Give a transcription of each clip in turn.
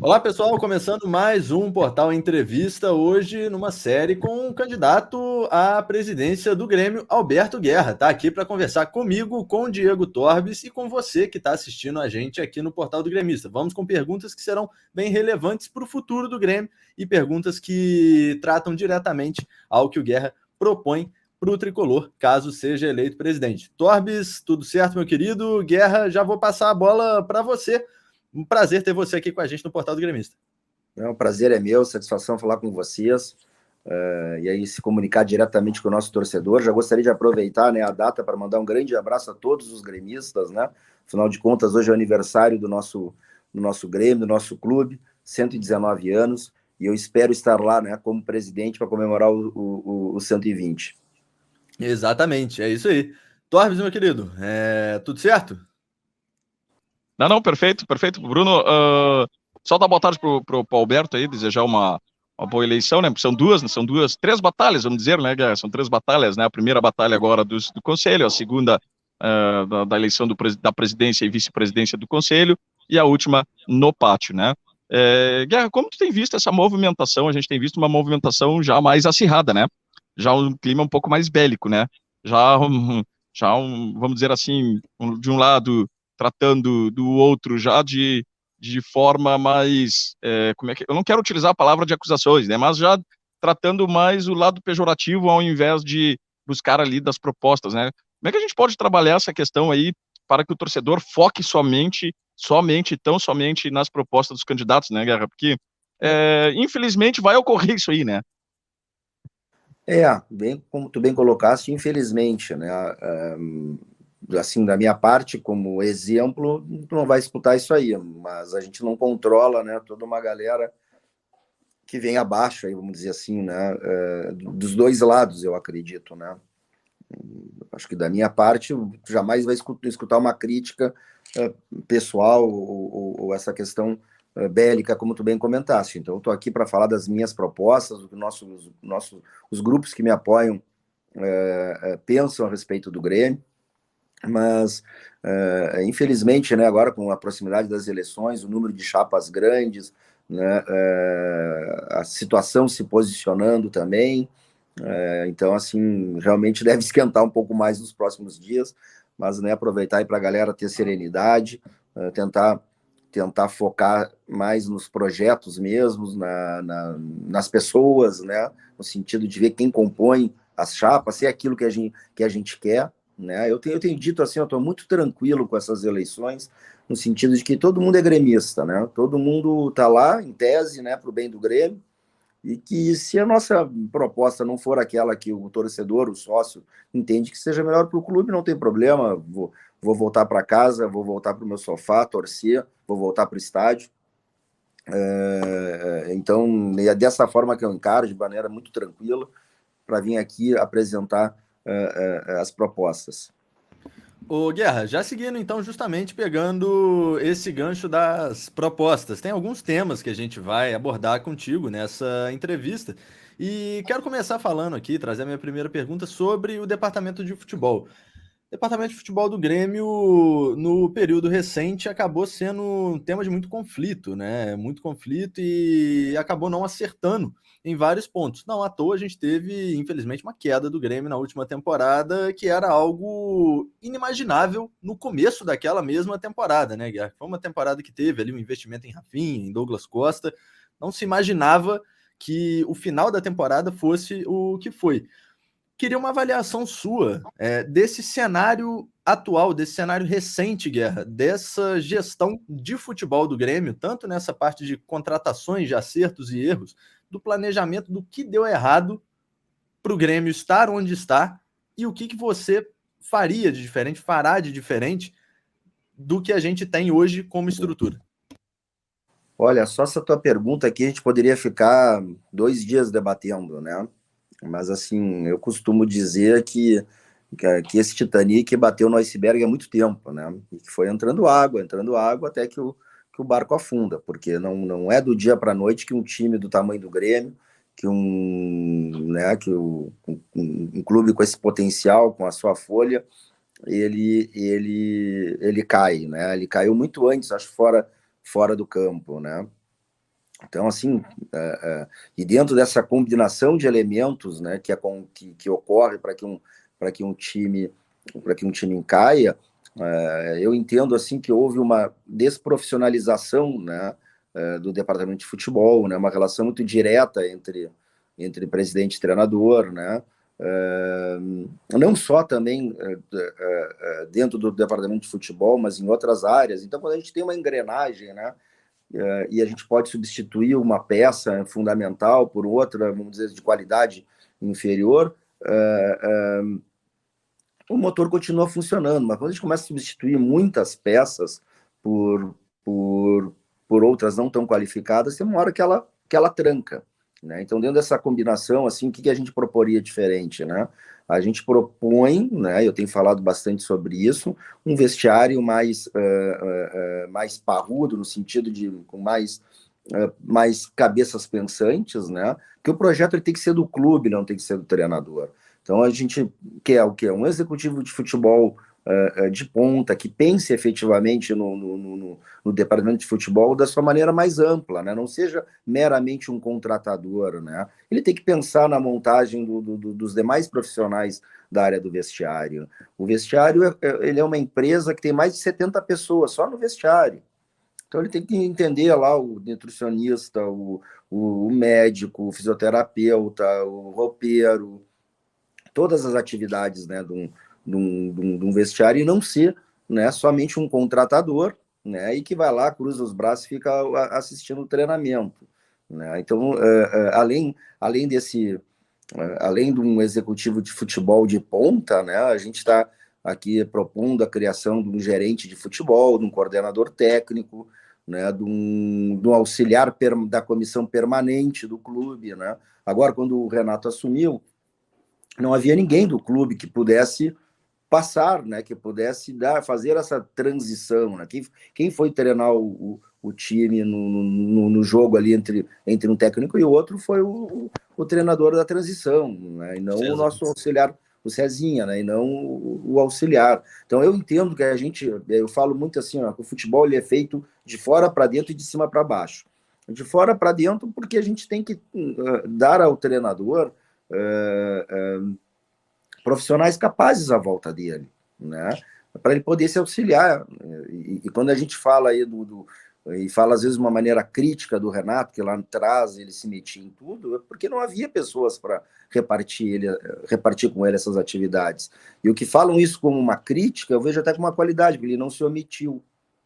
Olá, pessoal, começando mais um Portal Entrevista, hoje numa série com o candidato à presidência do Grêmio, Alberto Guerra. Está aqui para conversar comigo, com o Diego Torbes e com você que está assistindo a gente aqui no Portal do Gremista. Vamos com perguntas que serão bem relevantes para o futuro do Grêmio e perguntas que tratam diretamente ao que o Guerra propõe para o Tricolor, caso seja eleito presidente. Torbes, tudo certo, meu querido? Guerra, já vou passar a bola para você. Um prazer ter você aqui com a gente no Portal do Gremista. O prazer é meu, satisfação falar com vocês e aí se comunicar diretamente com o nosso torcedor. Já gostaria de aproveitar, né, a data para mandar um grande abraço a todos os gremistas, né? Afinal de contas, hoje é o aniversário do nosso Grêmio, do nosso clube, 119 anos, e eu espero estar lá, né, como presidente para comemorar o 120. Exatamente, é isso aí. Torbes, meu querido, tudo certo? Não, perfeito. Bruno, só dar boa tarde pro Alberto aí, desejar uma boa eleição, né? Três batalhas, vamos dizer, né, Guerra? São três batalhas, né? A primeira batalha agora do Conselho, a segunda da eleição da presidência e vice-presidência do Conselho, e a última no pátio, né? Guerra, como tu tem visto essa movimentação? A gente tem visto uma movimentação já mais acirrada, né? Já um clima um pouco mais bélico, né? Vamos dizer assim, de um lado tratando do outro já de forma mais, eu não quero utilizar a palavra de acusações, né, mas já tratando mais o lado pejorativo ao invés de buscar ali das propostas, né? Como é que a gente pode trabalhar essa questão aí para que o torcedor foque somente nas propostas dos candidatos, né, Guerra? Porque, infelizmente, vai ocorrer isso aí, né? Bem, como tu bem colocaste, infelizmente, né? Assim, da minha parte, como exemplo, tu não vai escutar isso aí, mas a gente não controla, né, toda uma galera que vem abaixo, aí, vamos dizer assim, né, dos dois lados, eu acredito, né. Acho que da minha parte, jamais vai escutar uma crítica pessoal ou essa questão bélica, como tu bem comentaste. Então, eu estou aqui para falar das minhas propostas, do que os grupos que me apoiam pensam a respeito do Grêmio, mas infelizmente, né, agora com a proximidade das eleições, o número de chapas grandes, né, a situação se posicionando também, então assim, realmente deve esquentar um pouco mais nos próximos dias, mas, né, aproveitar aí para a galera ter serenidade, tentar focar mais nos projetos mesmos, nas pessoas, né, no sentido de ver quem compõe as chapas, se é aquilo que a gente quer, né? Eu tenho dito assim, eu estou muito tranquilo com essas eleições, no sentido de que todo mundo é gremista, né? Todo mundo está lá, em tese, né, para o bem do Grêmio, e que se a nossa proposta não for aquela que o torcedor, o sócio, entende que seja melhor para o clube, não tem problema, vou voltar para casa, vou voltar para o meu sofá, torcer, vou voltar para o estádio. Então, é dessa forma que eu encaro, de maneira muito tranquila, para vir aqui apresentar as propostas. Ô, Guerra, já seguindo então, justamente pegando esse gancho das propostas, tem alguns temas que a gente vai abordar contigo nessa entrevista. E quero começar falando aqui, trazer a minha primeira pergunta sobre o departamento de futebol. O departamento de futebol do Grêmio, no período recente, acabou sendo um tema de muito conflito, né? Muito conflito e acabou não acertando em vários pontos. Não à toa a gente teve, infelizmente, uma queda do Grêmio na última temporada, que era algo inimaginável no começo daquela mesma temporada, né, Guerra? Foi uma temporada que teve ali um investimento em Rafinha, em Douglas Costa. Não se imaginava que o final da temporada fosse o que foi. Queria uma avaliação sua desse cenário atual, desse cenário recente, Guerra, dessa gestão de futebol do Grêmio, tanto nessa parte de contratações, de acertos e erros, do planejamento do que deu errado para o Grêmio estar onde está e o que você faria de diferente, fará de diferente do que a gente tem hoje como estrutura. Olha, só essa tua pergunta aqui a gente poderia ficar 2 dias debatendo, né? Mas, assim, eu costumo dizer que esse Titanic bateu no iceberg há muito tempo, né? E que foi entrando água, até que o barco afunda, porque não é do dia para a noite que um time do tamanho do Grêmio, um clube com esse potencial, com a sua folha, ele cai, né? Ele caiu muito antes, acho, fora do campo, né? Então, assim, e dentro dessa combinação de elementos, né, que ocorre para que um time encaia, eu entendo assim que houve uma desprofissionalização, né, do departamento de futebol, né, uma relação muito direta entre presidente e treinador, né, não só também dentro do departamento de futebol, mas em outras áreas. Então, quando a gente tem uma engrenagem, né, e a gente pode substituir uma peça fundamental por outra, vamos dizer, de qualidade inferior, o motor continua funcionando, mas quando a gente começa a substituir muitas peças por, por, por outras não tão qualificadas, tem uma hora que ela tranca. Né? Então, dentro dessa combinação, assim, o que a gente proporia diferente? Né? A gente propõe, né, eu tenho falado bastante sobre isso, um vestiário mais parrudo, no sentido de com mais cabeças pensantes, né? Que o projeto ele tem que ser do clube, não tem que ser do treinador. Então a gente quer o quê? Um executivo de futebol de ponta, que pense efetivamente no departamento de futebol da sua maneira mais ampla, né? Não seja meramente um contratador, né? Ele tem que pensar na montagem dos demais profissionais da área do vestiário. O vestiário ele é uma empresa que tem mais de 70 pessoas só no vestiário. Então ele tem que entender lá o nutricionista, o médico, o fisioterapeuta, o roupeiro, todas as atividades, né, de um vestiário, e não ser, né, somente um contratador, né, e que vai lá, cruza os braços e fica assistindo o treinamento. Né? Então, além de um executivo de futebol de ponta, né, a gente está aqui propondo a criação de um gerente de futebol, de um coordenador técnico, né, de um auxiliar da comissão permanente do clube. Né? Agora, quando o Renato assumiu, não havia ninguém do clube que pudesse passar, né, que pudesse fazer essa transição. Né? Quem foi treinar o time no jogo ali entre um técnico e outro foi o treinador da transição, né? E não o nosso auxiliar, o Cezinha, né? E não o auxiliar. Então eu entendo que eu falo muito assim, ó, que o futebol ele é feito de fora para dentro e de cima para baixo. De fora para dentro porque a gente tem que dar ao treinador profissionais capazes à volta dele, né? Para ele poder se auxiliar. E quando a gente fala aí e fala às vezes de uma maneira crítica do Renato, que lá atrás ele se metia em tudo, é porque não havia pessoas para repartir com ele essas atividades. E o que falam isso como uma crítica, eu vejo até como uma qualidade, porque ele não se omitiu,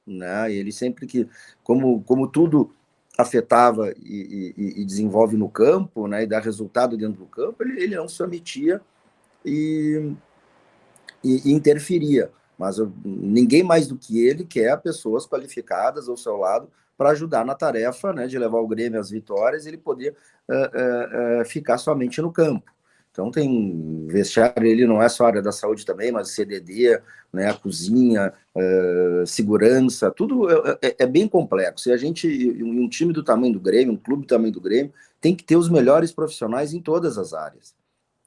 né? Ele sempre que, como tudo afetava e desenvolve no campo, né, e dá resultado dentro do campo, ele não se omitia e interferia. Mas ninguém mais do que ele quer pessoas qualificadas ao seu lado para ajudar na tarefa, né, de levar o Grêmio às vitórias e ele poder ficar somente no campo. Então tem vestiário, ele não é só a área da saúde também, mas CDD, né, a cozinha, segurança, tudo é bem complexo. E um time do tamanho do Grêmio, um clube do tamanho do Grêmio, tem que ter os melhores profissionais em todas as áreas.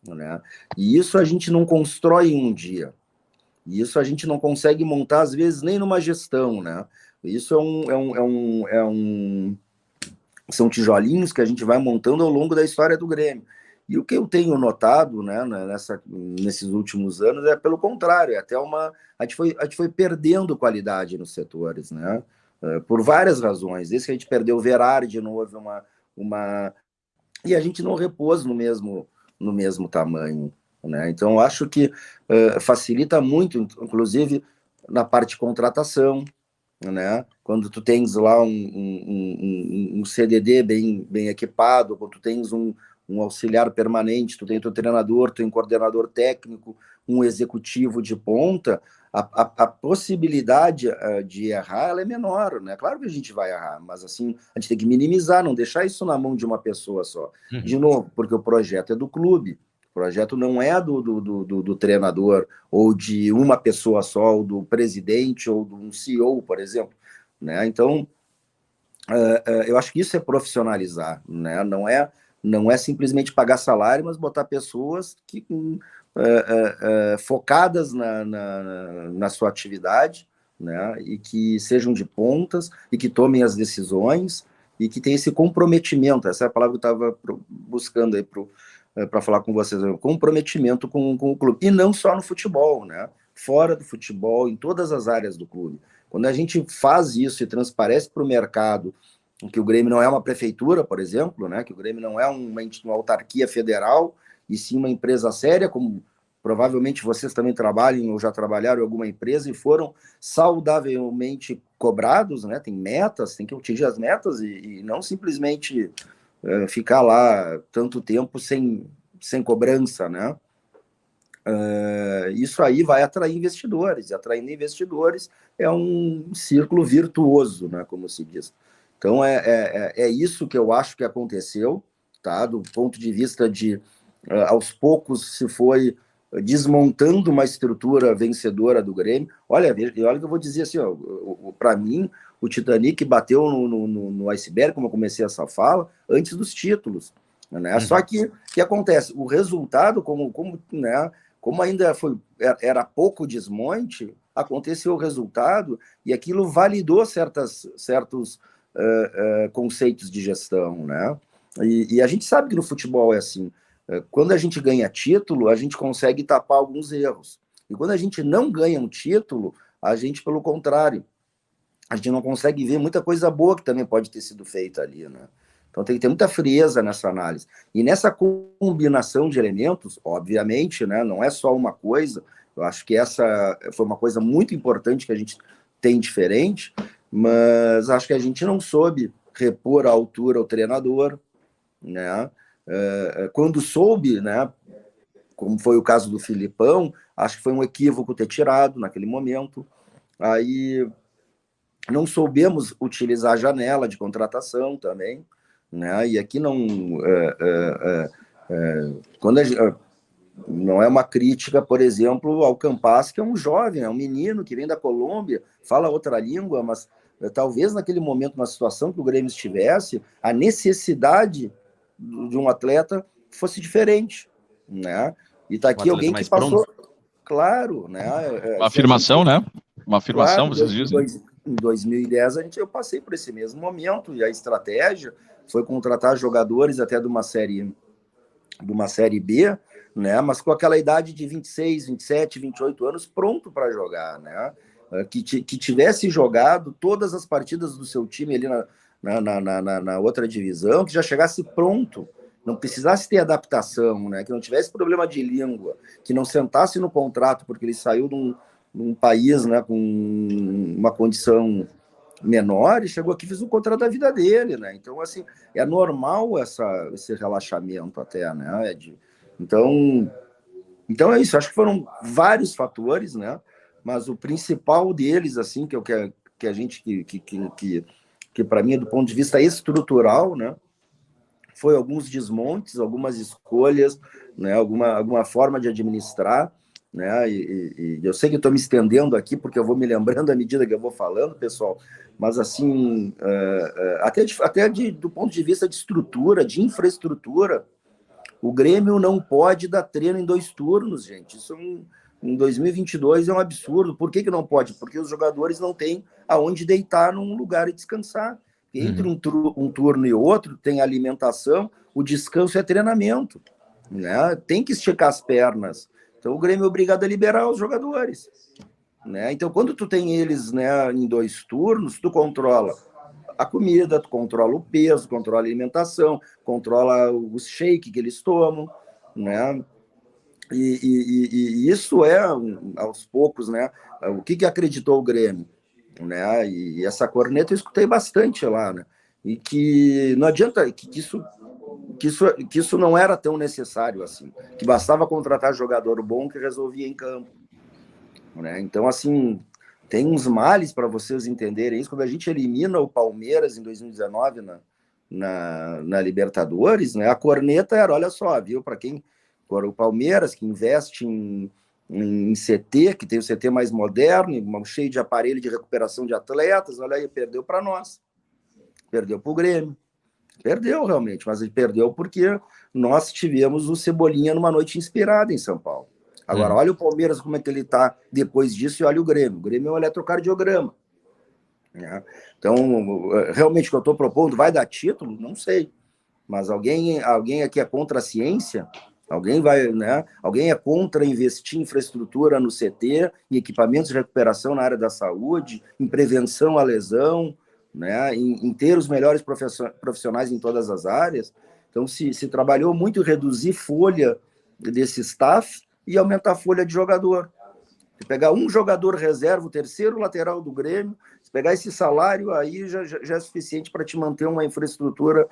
Né? E isso a gente não constrói em um dia. E isso a gente não consegue montar, às vezes, nem numa gestão. Né? Isso são tijolinhos que a gente vai montando ao longo da história do Grêmio. E o que eu tenho notado, né, nesses últimos anos é pelo contrário, a gente foi perdendo qualidade nos setores, né? Por várias razões. Desde que a gente perdeu o Verardi, não houve e a gente não repôs no mesmo tamanho. Né? Então, eu acho que facilita muito, inclusive, na parte de contratação, né? Quando tu tens lá um CDD bem equipado, quando tu tens um auxiliar permanente, tu tem teu treinador, tu tem um coordenador técnico, um executivo de ponta, a possibilidade de errar ela é menor, né? Claro que a gente vai errar, mas assim, a gente tem que minimizar, não deixar isso na mão de uma pessoa só. Uhum. De novo, porque o projeto é do clube, o projeto não é do treinador, ou de uma pessoa só, ou do presidente, ou de um CEO, por exemplo. Né? Então, eu acho que isso é profissionalizar, né? Não é simplesmente pagar salário, mas botar pessoas que focadas na sua atividade, né? E que sejam de pontas e que tomem as decisões e que tem esse comprometimento, essa é a palavra que eu estava buscando aí para falar com vocês, comprometimento com o clube, e não só no futebol, né? Fora do futebol, em todas as áreas do clube. Quando a gente faz isso e transparece para o mercado que o Grêmio não é uma prefeitura, por exemplo, né? Que o Grêmio não é uma autarquia federal, e sim uma empresa séria, como provavelmente vocês também trabalham ou já trabalharam em alguma empresa e foram saudavelmente cobrados, né? Tem metas, tem que atingir as metas e não simplesmente ficar lá tanto tempo sem cobrança, né? Isso aí vai atrair investidores, e atraindo investidores é um círculo virtuoso, né? Como se diz. Então é isso que eu acho que aconteceu, tá? Do ponto de vista de aos poucos se foi desmontando uma estrutura vencedora do Grêmio. Olha que eu vou dizer assim, para mim, o Titanic bateu no iceberg, como eu comecei essa fala, antes dos títulos. Né? Só que acontece? O resultado, né, como ainda era pouco desmonte, aconteceu o resultado e aquilo validou certos conceitos de gestão. Né? E a gente sabe que no futebol é assim. Quando a gente ganha título, a gente consegue tapar alguns erros. E quando a gente não ganha um título, a gente, pelo contrário, a gente não consegue ver muita coisa boa que também pode ter sido feita ali, né? Então tem que ter muita frieza nessa análise. E nessa combinação de elementos, obviamente, né, não é só uma coisa, eu acho que essa foi uma coisa muito importante que a gente tem diferente, mas acho que a gente não soube repor à altura o treinador, né? Quando soube, né, como foi o caso do Filipão, acho que foi um equívoco ter tirado naquele momento. Aí não soubemos utilizar a janela de contratação também, né? E aqui não, quando não é uma crítica, por exemplo, ao Campas, que é um jovem, é um menino que vem da Colômbia, fala outra língua, mas talvez naquele momento, na situação que o Grêmio estivesse, a necessidade de um atleta fosse diferente, né? E tá aqui alguém que passou, claro, né? Uma afirmação, né? Uma afirmação, claro, vocês dizem. Em 2010 eu passei por esse mesmo momento e a estratégia foi contratar jogadores até de uma série B, né? Mas com aquela idade de 26, 27, 28 anos pronto para jogar, né? Que tivesse jogado todas as partidas do seu time ali na outra divisão, que já chegasse pronto, não precisasse ter adaptação, né? Que não tivesse problema de língua, que não sentasse no contrato porque ele saiu de um país, né, com uma condição menor e chegou aqui e fez o contrato da vida dele, né? Então, assim, é normal esse relaxamento até, né, Ed? Então é isso. Acho que foram vários fatores, né? Mas o principal deles, assim, que a gente que para mim, do ponto de vista estrutural, né, foi alguns desmontes, algumas escolhas, né, alguma forma de administrar, né, e eu sei que estou me estendendo aqui, porque eu vou me lembrando à medida que eu vou falando, pessoal, mas assim, do ponto de vista de estrutura, de infraestrutura, o Grêmio não pode dar treino em 2 turnos, gente, isso em 2022 é um absurdo. Por que não pode? Porque os jogadores não têm aonde deitar num lugar e descansar. Entre um turno e outro, tem alimentação, o descanso é treinamento, né? Tem que esticar as pernas. Então, o Grêmio é obrigado a liberar os jogadores, né? Então, quando tu tem eles, né, em 2 turnos, tu controla a comida, tu controla o peso, controla a alimentação, controla o shake que eles tomam, né? E isso aos poucos, né? O que acreditou o Grêmio? Né? E essa corneta eu escutei bastante lá, né? E que não adianta que isso não era tão necessário assim, que bastava contratar jogador bom que resolvia em campo, né? Então, assim, tem uns males para vocês entenderem isso. Quando a gente elimina o Palmeiras em 2019 na Libertadores, né? A corneta era, olha só, viu? Para quem o Palmeiras, que investe em CT, que tem o CT mais moderno, cheio de aparelho de recuperação de atletas, olha aí, perdeu para nós. Perdeu para o Grêmio. Perdeu, realmente, mas ele perdeu porque nós tivemos o Cebolinha numa noite inspirada em São Paulo. Agora, olha o Palmeiras, como é que ele está depois disso, e olha o Grêmio. O Grêmio é um eletrocardiograma. né? Então, realmente o que eu estou propondo vai dar título? Não sei. Mas alguém aqui é contra a ciência? Alguém vai, né? Alguém é contra investir em infraestrutura no CT, em equipamentos de recuperação na área da saúde, em prevenção à lesão, né? Em ter os melhores profissionais em todas as áreas? Então, se trabalhou muito em reduzir folha desse staff e aumentar a folha de jogador. Se pegar um jogador reserva, o terceiro lateral do Grêmio, se pegar esse salário, aí já é suficiente para te manter uma infraestrutura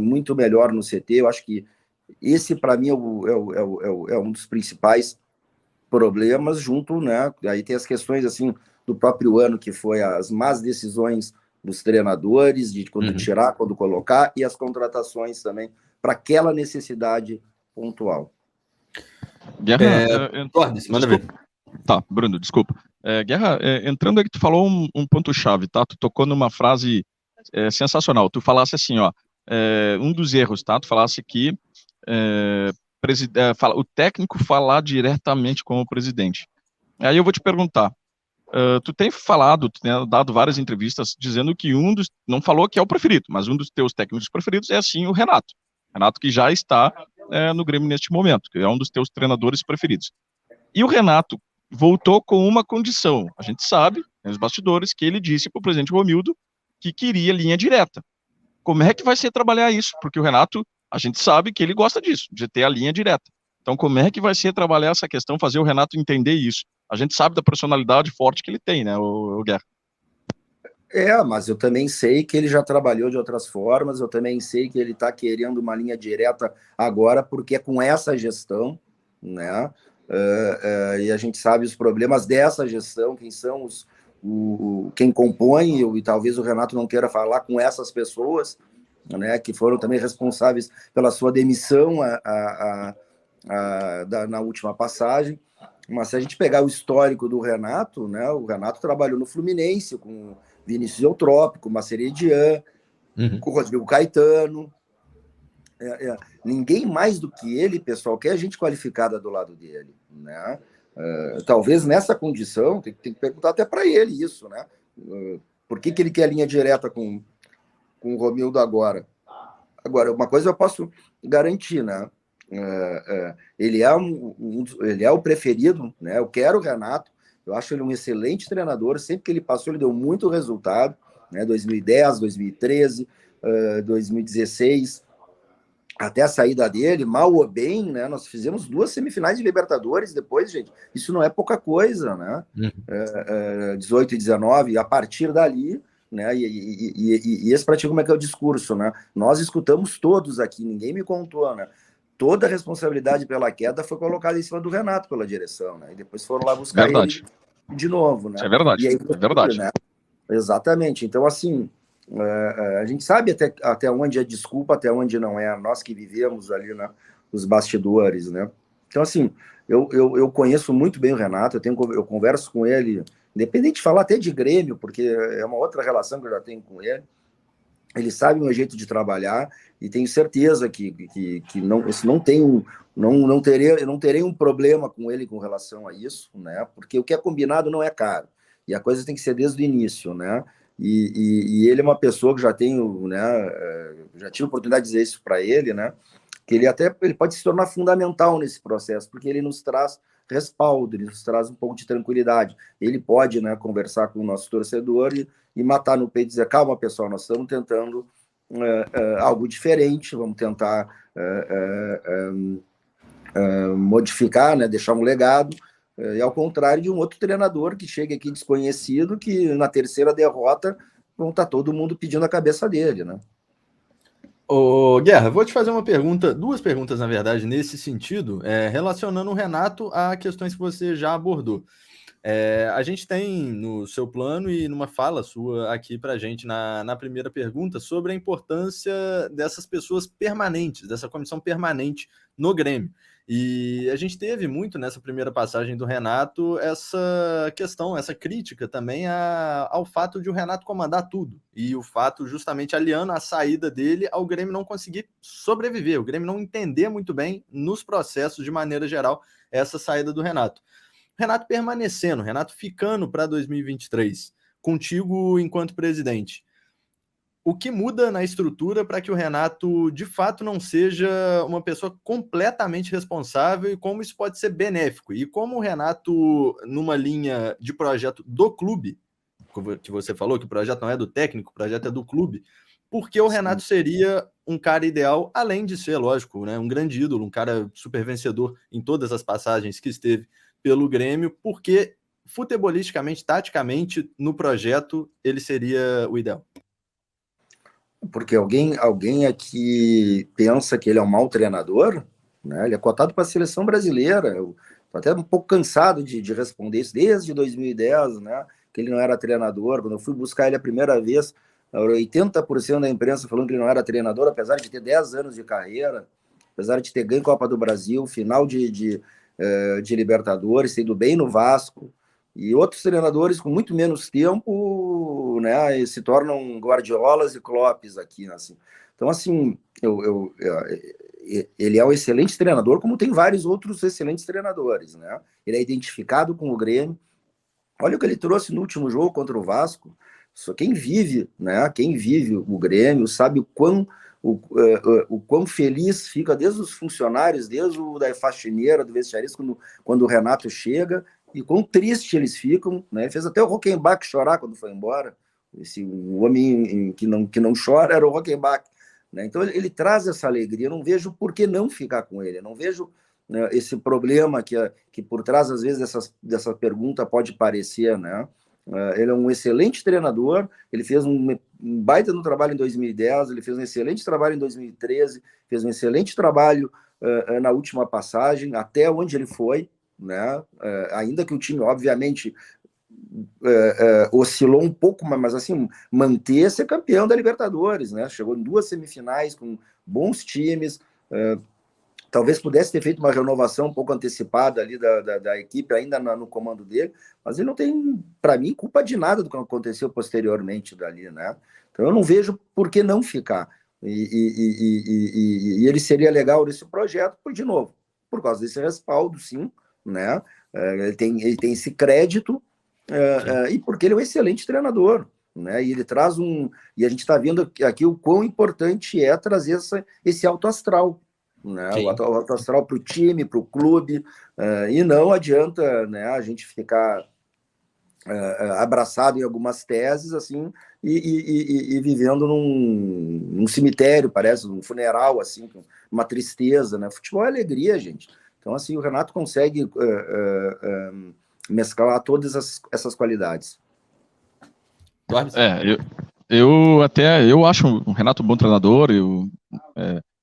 muito melhor no CT. Eu acho que esse, para mim, é um dos principais problemas, junto, né? Aí tem as questões assim do próprio ano, que foi as más decisões dos treinadores, de quando tirar, quando colocar, e as contratações também, para aquela necessidade pontual. Guerra, Tornes, manda ver. Tá, Bruno, desculpa. Guerra, entrando aí que tu falou um ponto-chave, tá? Tu tocou numa frase sensacional. Tu falasse assim, ó, um dos erros, tá? Tu falasse que o técnico falar diretamente com o presidente. Aí eu vou te perguntar, tu tem falado, tu tem dado várias entrevistas dizendo que não falou que é o preferido, mas um dos teus técnicos preferidos é, assim, o Renato. Renato que já está no Grêmio neste momento, que é um dos teus treinadores preferidos. E o Renato voltou com uma condição. A gente sabe, nos bastidores, que ele disse para o presidente Romildo que queria linha direta. Como é que vai ser trabalhar isso? Porque o Renato, a gente sabe que ele gosta disso, de ter a linha direta. Então, como é que vai ser trabalhar essa questão, fazer o Renato entender isso? A gente sabe da personalidade forte que ele tem, né, o Guerra? Mas eu também sei que ele já trabalhou de outras formas, eu também sei que ele está querendo uma linha direta agora, porque é com essa gestão, né? E a gente sabe os problemas dessa gestão, quem são quem compõe, e talvez o Renato não queira falar com essas pessoas, né, que foram também responsáveis pela sua demissão na última passagem. Mas se a gente pegar o histórico do Renato, né, o Renato trabalhou no Fluminense com Vinícius Eutrópico, Maceridian, com o Rodrigo Caetano. Ninguém mais do que ele, pessoal, que é gente qualificada do lado dele, né? Talvez nessa condição, tem que perguntar até para ele isso, né? Por que ele quer linha direta com o Romildo agora? Agora, uma coisa eu posso garantir, né? Ele é o preferido, né? Eu quero o Renato, eu acho ele um excelente treinador, sempre que ele passou ele deu muito resultado, né? 2010, 2013, 2016, até a saída dele, mal ou bem, né? Nós fizemos 2 semifinais de Libertadores depois, gente. Isso não é pouca coisa, né? 18 e 19, a partir dali, né? E esse para ti como é que é o discurso, né? Nós escutamos todos aqui, ninguém me contou, né? Toda a responsabilidade pela queda foi colocada em cima do Renato pela direção, né? E depois foram lá buscar ele de novo, né? Isso é verdade, E aí, é verdade. né? Exatamente. Então, assim, a gente sabe até onde é desculpa, até onde não é. Nós que vivemos ali, né, os bastidores, né? Então, assim, eu conheço muito bem o Renato, eu converso com ele, independente de falar até de Grêmio, porque é uma outra relação que eu já tenho com ele. Ele sabe o meu jeito de trabalhar e tenho certeza que não terei um problema com ele com relação a isso, né? Porque o que é combinado não é caro e a coisa tem que ser desde o início, né? E ele é uma pessoa que já tenho, né? Já tive a oportunidade de dizer isso para ele, né? Que ele pode se tornar fundamental nesse processo, porque ele nos traz respaldo, ele nos traz um pouco de tranquilidade. Ele pode, né, conversar com o nosso torcedor e matar no peito e dizer, calma, pessoal, nós estamos tentando algo diferente, vamos tentar modificar, né, deixar um legado, e ao contrário de um outro treinador que chega aqui desconhecido, que na terceira derrota vão estar todo mundo pedindo a cabeça dele, né? Ô, Guerra, vou te fazer uma pergunta, 2 perguntas, na verdade, nesse sentido, relacionando o Renato a questões que você já abordou. A gente tem no seu plano e numa fala sua aqui para a gente na primeira pergunta sobre a importância dessas pessoas permanentes, dessa comissão permanente no Grêmio. E a gente teve muito nessa primeira passagem do Renato essa questão, essa crítica também ao fato de o Renato comandar tudo e o fato justamente aliando a saída dele ao Grêmio não conseguir sobreviver, o Grêmio não entender muito bem nos processos de maneira geral essa saída do Renato. Renato permanecendo, Renato ficando para 2023. contigo enquanto presidente. O que muda na estrutura para que o Renato, de fato, não seja uma pessoa completamente responsável e como isso pode ser benéfico? E como o Renato, numa linha de projeto do clube, que você falou que o projeto não é do técnico, o projeto é do clube, porque o Renato seria um cara ideal, além de ser, lógico, né, um grande ídolo, um cara super vencedor em todas as passagens que esteve pelo Grêmio, porque futebolisticamente, taticamente, no projeto, ele seria o ideal. Porque alguém aqui pensa que ele é um mau treinador, né? Ele é cotado para a seleção brasileira. Eu estou até um pouco cansado de responder isso desde 2010, né? Que ele não era treinador. Quando eu fui buscar ele a primeira vez, 80% da imprensa falando que ele não era treinador, apesar de ter 10 anos de carreira, apesar de ter ganho Copa do Brasil, final de Libertadores, ter ido bem no Vasco. E outros treinadores com muito menos tempo, né, se tornam Guardiolas e Kloppes aqui, assim. Então, assim, ele é um excelente treinador, como tem vários outros excelentes treinadores, né? Ele é identificado com o Grêmio. Olha o que ele trouxe no último jogo contra o Vasco. Só quem vive, né? Quem vive o Grêmio sabe o quão feliz fica desde os funcionários, desde o da faxineira, do vestiarista, quando o Renato chega, e quão triste eles ficam, né? Fez até o Rockenbach chorar quando foi embora. O homem que não chora era o Rockenbach, né? Então ele traz essa alegria. Eu não vejo por que não ficar com ele. Eu não vejo, né, esse problema que por trás, às vezes, dessa pergunta pode parecer, né? Ele é um excelente treinador, ele fez um baita no trabalho em 2010, ele fez um excelente trabalho em 2013, fez um excelente trabalho na última passagem, até onde ele foi, né? Ainda que o time, obviamente, oscilou um pouco, mas assim, manter-se campeão da Libertadores, né? Chegou em 2 semifinais com bons times, talvez pudesse ter feito uma renovação um pouco antecipada ali da equipe, ainda no comando dele, mas ele não tem, para mim, culpa de nada do que aconteceu posteriormente dali, né? Então eu não vejo por que não ficar. E ele seria legal nesse projeto, de novo, por causa desse respaldo, sim, né? Ele tem esse crédito, e porque ele é um excelente treinador, né? E ele traz e a gente está vendo aqui o quão importante é trazer esse alto astral, né? O alto astral para o time, para o clube, e não adianta, né, a gente ficar abraçado em algumas teses assim e vivendo num cemitério, parece, num funeral, assim, uma tristeza, né? Futebol é alegria, gente. Então, assim, o Renato consegue mesclar todas essas qualidades. Eu acho o Renato um bom treinador.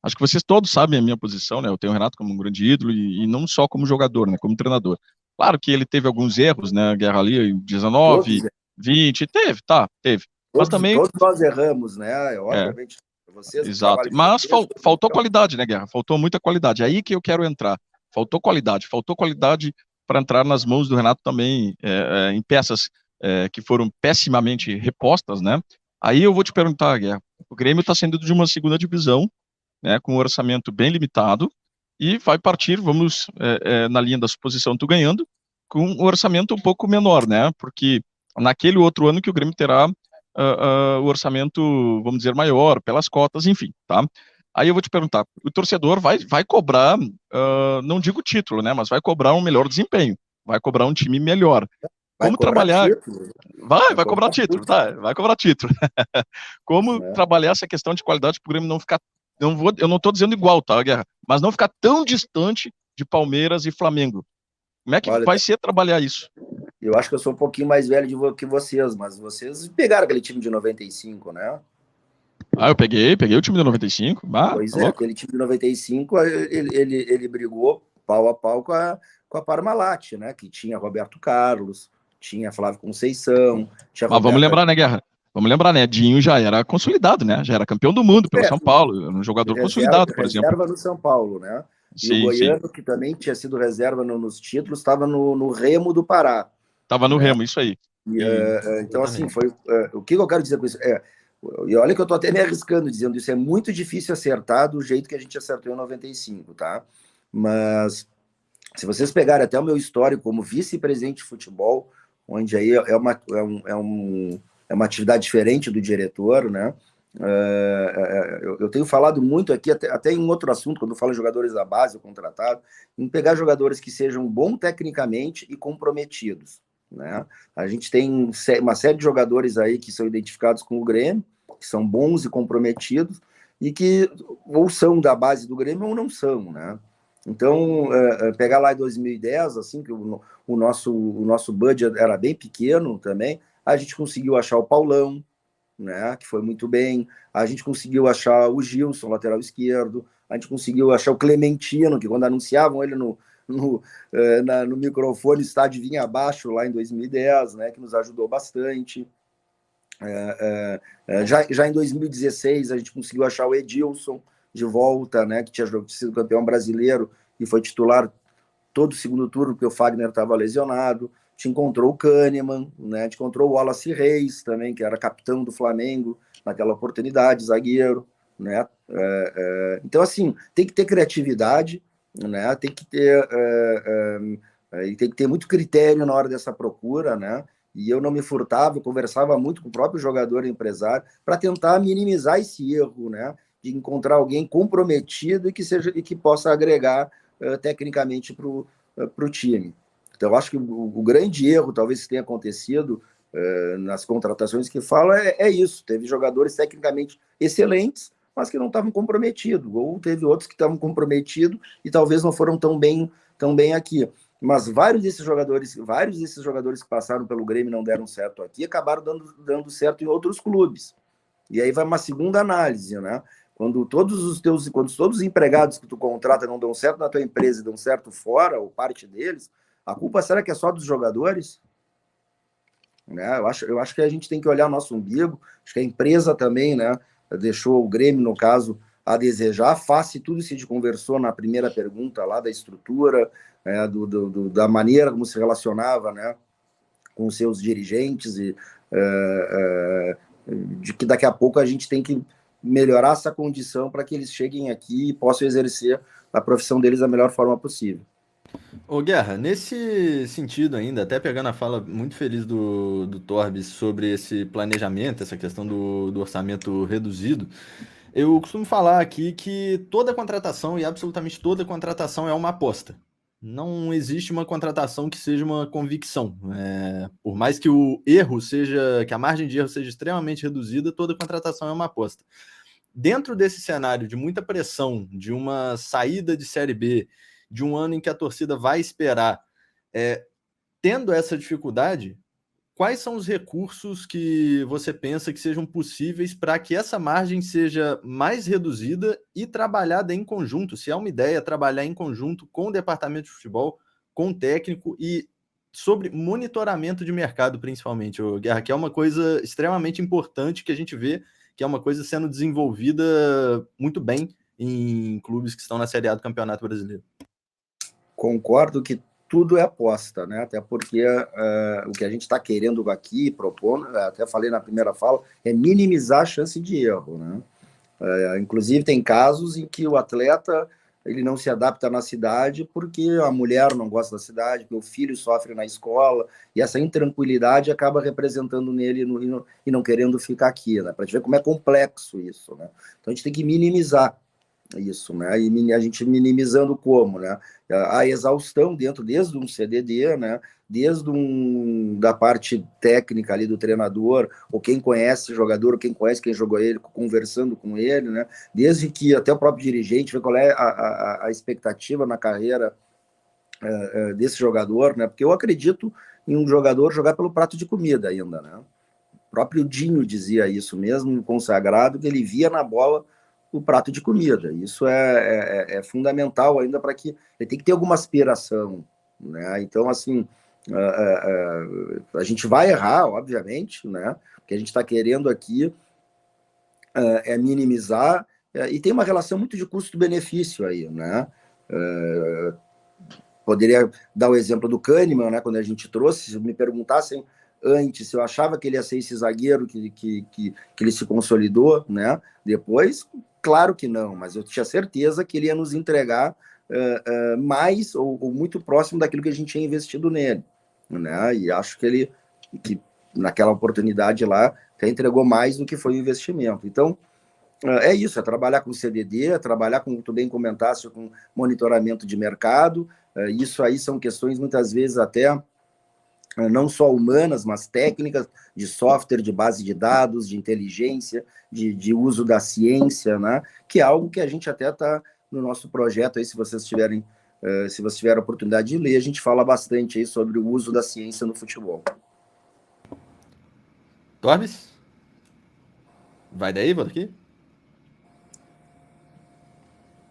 Acho que vocês todos sabem a minha posição, né? Eu tenho o Renato como um grande ídolo e não só como jogador, né? Como treinador. Claro que ele teve alguns erros, né? Guerra ali em 19, 20, teve. Mas também todos nós erramos, né? Obviamente, vocês exato. Mas faltou qualidade, né, Guerra? Faltou muita qualidade. Aí que eu quero entrar. Faltou qualidade para entrar nas mãos do Renato também, em peças que foram pessimamente repostas, né? Aí eu vou te perguntar, Guerra. O Grêmio está saindo de uma segunda divisão, né, com um orçamento bem limitado, e vai partir, vamos, na linha da suposição, tu ganhando, com um orçamento um pouco menor, né? Porque naquele outro ano que o Grêmio terá o orçamento, vamos dizer, maior, pelas cotas, enfim, tá? Aí eu vou te perguntar, o torcedor vai cobrar, não digo título, né, mas vai cobrar um melhor desempenho, vai cobrar um time melhor. Como trabalhar... Título. Vai cobrar título, tá? Vai cobrar título. Como trabalhar essa questão de qualidade para o Grêmio não ficar... Eu não estou dizendo igual, tá, Guerra? Mas não ficar tão distante de Palmeiras e Flamengo. Como é que vai ser trabalhar isso? Eu acho que eu sou um pouquinho mais velho que vocês, mas vocês pegaram aquele time de 95, né? Eu peguei o time de 95. Pois é, aquele time de 95, ele brigou pau a pau com a Parmalat, né? Que tinha Roberto Carlos, tinha Flávio Conceição, tinha Mas vamos lembrar, né, Guerra? Vamos lembrar, né? Dinho já era consolidado, né? Já era campeão do mundo pelo São Paulo, um jogador consolidado, por exemplo. Reserva no São Paulo, né? Sim, e o Goiano, que também tinha sido reserva nos títulos, estava no Remo do Pará. Estava no Remo, isso aí. Então, assim, o que eu quero dizer com isso? E olha que eu estou até me arriscando dizendo isso, é muito difícil acertar do jeito que a gente acertou em 95, tá? Mas se vocês pegarem até o meu histórico como vice-presidente de futebol, onde aí é uma atividade diferente do diretor, né? Eu tenho falado muito aqui, até em outro assunto, quando eu falo em jogadores da base, contratado, em pegar jogadores que sejam bons tecnicamente e comprometidos, né? A gente tem uma série de jogadores aí que são identificados com o Grêmio, que são bons e comprometidos, e que ou são da base do Grêmio ou não são, né? Então, pegar lá em 2010, assim, que o nosso budget era bem pequeno também, a gente conseguiu achar o Paulão, né, que foi muito bem, a gente conseguiu achar o Gilson, lateral esquerdo, a gente conseguiu achar o Clementino, que quando anunciavam ele no microfone, o estádio vinha abaixo lá em 2010, né, que nos ajudou bastante. Já em 2016 a gente conseguiu achar o Edilson de volta, né, que tinha sido campeão brasileiro e foi titular todo o segundo turno, porque o Fagner estava lesionado. Te encontrou o Kahneman, né? Te encontrou o Wallace Reis também, que era capitão do Flamengo naquela oportunidade, zagueiro, né? Então, assim, tem que ter criatividade, né? Tem que ter muito critério na hora dessa procura, né? E eu não me furtava, eu conversava muito com o próprio jogador e empresário para tentar minimizar esse erro, né? De encontrar alguém comprometido e que possa agregar tecnicamente para o time. Então, eu acho que o grande erro, talvez, que tenha acontecido nas contratações que fala é isso. Teve jogadores tecnicamente excelentes, mas que não estavam comprometidos. Ou teve outros que estavam comprometidos e talvez não foram tão bem aqui. Mas vários desses jogadores que passaram pelo Grêmio e não deram certo aqui, acabaram dando certo em outros clubes. E aí vai uma segunda análise, né? Quando todos os empregados que tu contrata não dão certo na tua empresa e dão certo fora, ou parte deles, a culpa será que é só dos jogadores? Né? Eu acho que a gente tem que olhar nosso umbigo, acho que a empresa também, né, deixou o Grêmio, no caso, a desejar, face tudo isso que a gente conversou na primeira pergunta lá, da estrutura, da maneira como se relacionava, né, com os seus dirigentes, e de que daqui a pouco a gente tem que melhorar essa condição para que eles cheguem aqui e possam exercer a profissão deles da melhor forma possível. Ô Guerra, nesse sentido ainda, até pegando a fala muito feliz do Torbis sobre esse planejamento, essa questão do orçamento reduzido, eu costumo falar aqui que toda contratação, e absolutamente toda contratação, é uma aposta. Não existe uma contratação que seja uma convicção. Por mais que o erro seja, que a margem de erro seja extremamente reduzida, toda contratação é uma aposta. Dentro desse cenário de muita pressão, de uma saída de Série B, de um ano em que a torcida vai esperar, tendo essa dificuldade, quais são os recursos que você pensa que sejam possíveis para que essa margem seja mais reduzida e trabalhada em conjunto? Se é uma ideia, trabalhar em conjunto com o departamento de futebol, com o técnico e sobre monitoramento de mercado, principalmente, Guerra, que é uma coisa extremamente importante que a gente vê que é uma coisa sendo desenvolvida muito bem em clubes que estão na Série A do Campeonato Brasileiro. Concordo que tudo é aposta, né? Até porque o que a gente está querendo aqui, propondo, até falei na primeira fala, é minimizar a chance de erro, né? Inclusive tem casos em que o atleta ele não se adapta na cidade porque a mulher não gosta da cidade, porque o filho sofre na escola, e essa intranquilidade acaba representando nele e não querendo ficar aqui, né? Para te ver como é complexo isso, né? Então a gente tem que minimizar isso, né? E a gente minimizando como, né? A exaustão desde um CDD, né? Da parte técnica ali do treinador, ou quem conhece o jogador, ou quem conhece quem jogou ele, conversando com ele, né? Desde que até o próprio dirigente vê qual é a expectativa na carreira desse jogador, né? Porque eu acredito em um jogador jogar pelo prato de comida ainda, né? O próprio Dinho dizia isso mesmo, consagrado, que ele via na bola o prato de comida. Isso é fundamental ainda para que ele tem que ter alguma aspiração, né? Então, assim, a gente vai errar, obviamente, né? O que a gente está querendo aqui é minimizar, e tem uma relação muito de custo-benefício aí, né? Poderia dar o exemplo do Kahneman, né? Quando a gente trouxe, se me perguntassem antes se eu achava que ele ia ser esse zagueiro que ele se consolidou, né? Depois, claro que não, mas eu tinha certeza que ele ia nos entregar mais ou muito próximo daquilo que a gente tinha investido nele, né? E acho que naquela oportunidade lá, até entregou mais do que foi o investimento. Então, é isso, é trabalhar com CDD, é trabalhar, como tu bem comentaste, com monitoramento de mercado. Isso aí são questões, muitas vezes, até não só humanas, mas técnicas, de software, de base de dados, de inteligência, de uso da ciência, né? Que é algo que a gente até está no nosso projeto aí, se vocês tiverem a oportunidade de ler, a gente fala bastante aí sobre o uso da ciência no futebol. Tormes? Vai daí, volta aqui?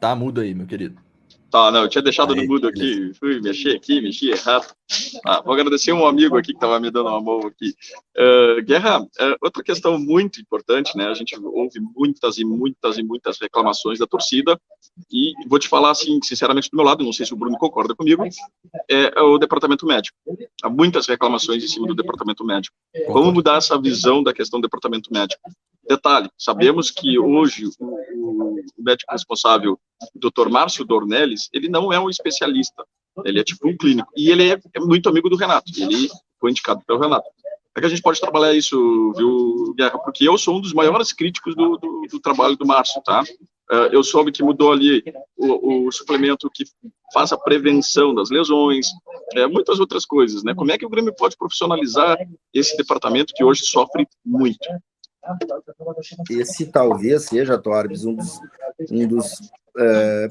Tá mudo aí, meu querido. Tá, não, eu tinha deixado Aí, no mudo aqui, fui mexer aqui, mexi errado. Vou agradecer um amigo aqui que estava me dando uma mão aqui. Guerra, outra questão muito importante, né? A gente ouve muitas e muitas e muitas reclamações da torcida, e vou te falar, assim, sinceramente, do meu lado, não sei se o Bruno concorda comigo, é o departamento médico. Há muitas reclamações em cima do departamento médico. Como mudar essa visão da questão do departamento médico? Detalhe, sabemos que hoje o médico responsável, o Dr. Márcio Dornelles, ele não é um especialista, ele é tipo um clínico, e ele é muito amigo do Renato, ele foi indicado pelo Renato. É que a gente pode trabalhar isso, viu, Guerra? Porque eu sou um dos maiores críticos do trabalho do Márcio, tá? Eu soube que mudou ali o suplemento que faz a prevenção das lesões, muitas outras coisas, né? Como é que o Grêmio pode profissionalizar esse departamento que hoje sofre muito? Esse talvez seja, Torbes, um dos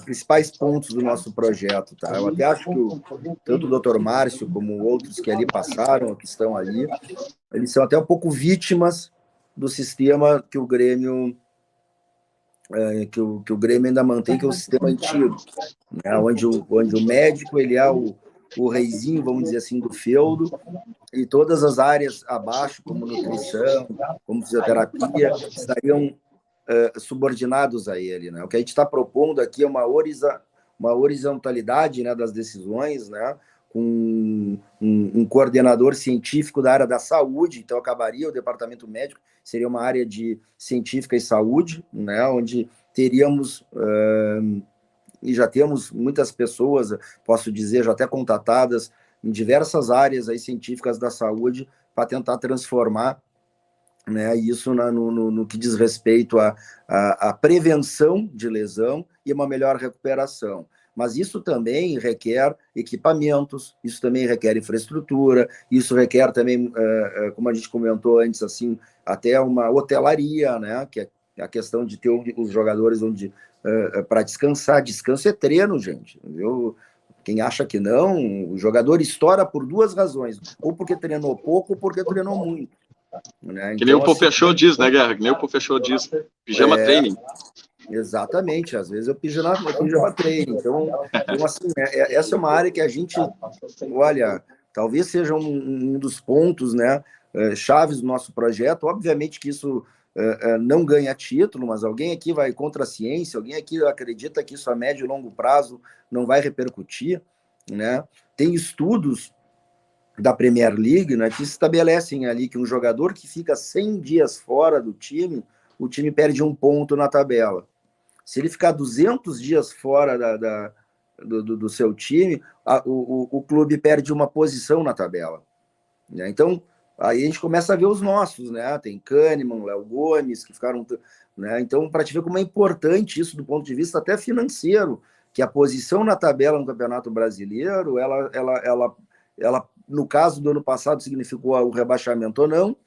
principais pontos do nosso projeto. Tá? Eu até acho que tanto o Dr. Márcio como outros que ali passaram, que estão ali, eles são até um pouco vítimas do sistema que o Grêmio que o Grêmio ainda mantém, que é o sistema antigo, né? onde o médico ele é o reizinho, vamos dizer assim, do feudo, e todas as áreas abaixo, como nutrição, como fisioterapia, estariam subordinados a ele. Né? O que a gente está propondo aqui é uma horizontalidade, né, das decisões, né, com um coordenador científico da área da saúde, então acabaria o departamento médico, seria uma área de científica e saúde, né, onde teríamos, e já temos muitas pessoas, posso dizer, já até contatadas, em diversas áreas aí científicas da saúde, para tentar transformar, né, isso no que diz respeito à prevenção de lesão e uma melhor recuperação. Mas isso também requer equipamentos, isso também requer infraestrutura, isso requer também, como a gente comentou antes, assim, até uma hotelaria, né, que é a questão de ter os jogadores onde para descansar. Descanso é treino, gente. Viu? Quem acha que não, o jogador estoura por duas razões, ou porque treinou pouco, ou porque treinou muito. Né? Que nem o Pofechou diz, né, Guerra? Que nem o Pofechou diz. Pijama training. Exatamente, às vezes eu pijama training. Então assim, essa é uma área que a gente, olha, talvez seja um dos pontos, né, chaves do nosso projeto. Obviamente que isso não ganha título, mas alguém aqui vai contra a ciência, alguém aqui acredita que isso a médio e longo prazo não vai repercutir, né? Tem estudos da Premier League, né, que estabelecem ali que um jogador que fica 100 dias fora do time, o time perde 1 ponto na tabela. Se ele ficar 200 dias fora do seu time, o clube perde 1 posição na tabela. Né? Então, aí a gente começa a ver os nossos, né? Tem Kahneman, Léo Gomes, que ficaram... Né? Então, para te ver como é importante isso do ponto de vista até financeiro, que a posição na tabela no Campeonato Brasileiro, ela no caso do ano passado, significou o rebaixamento ou não,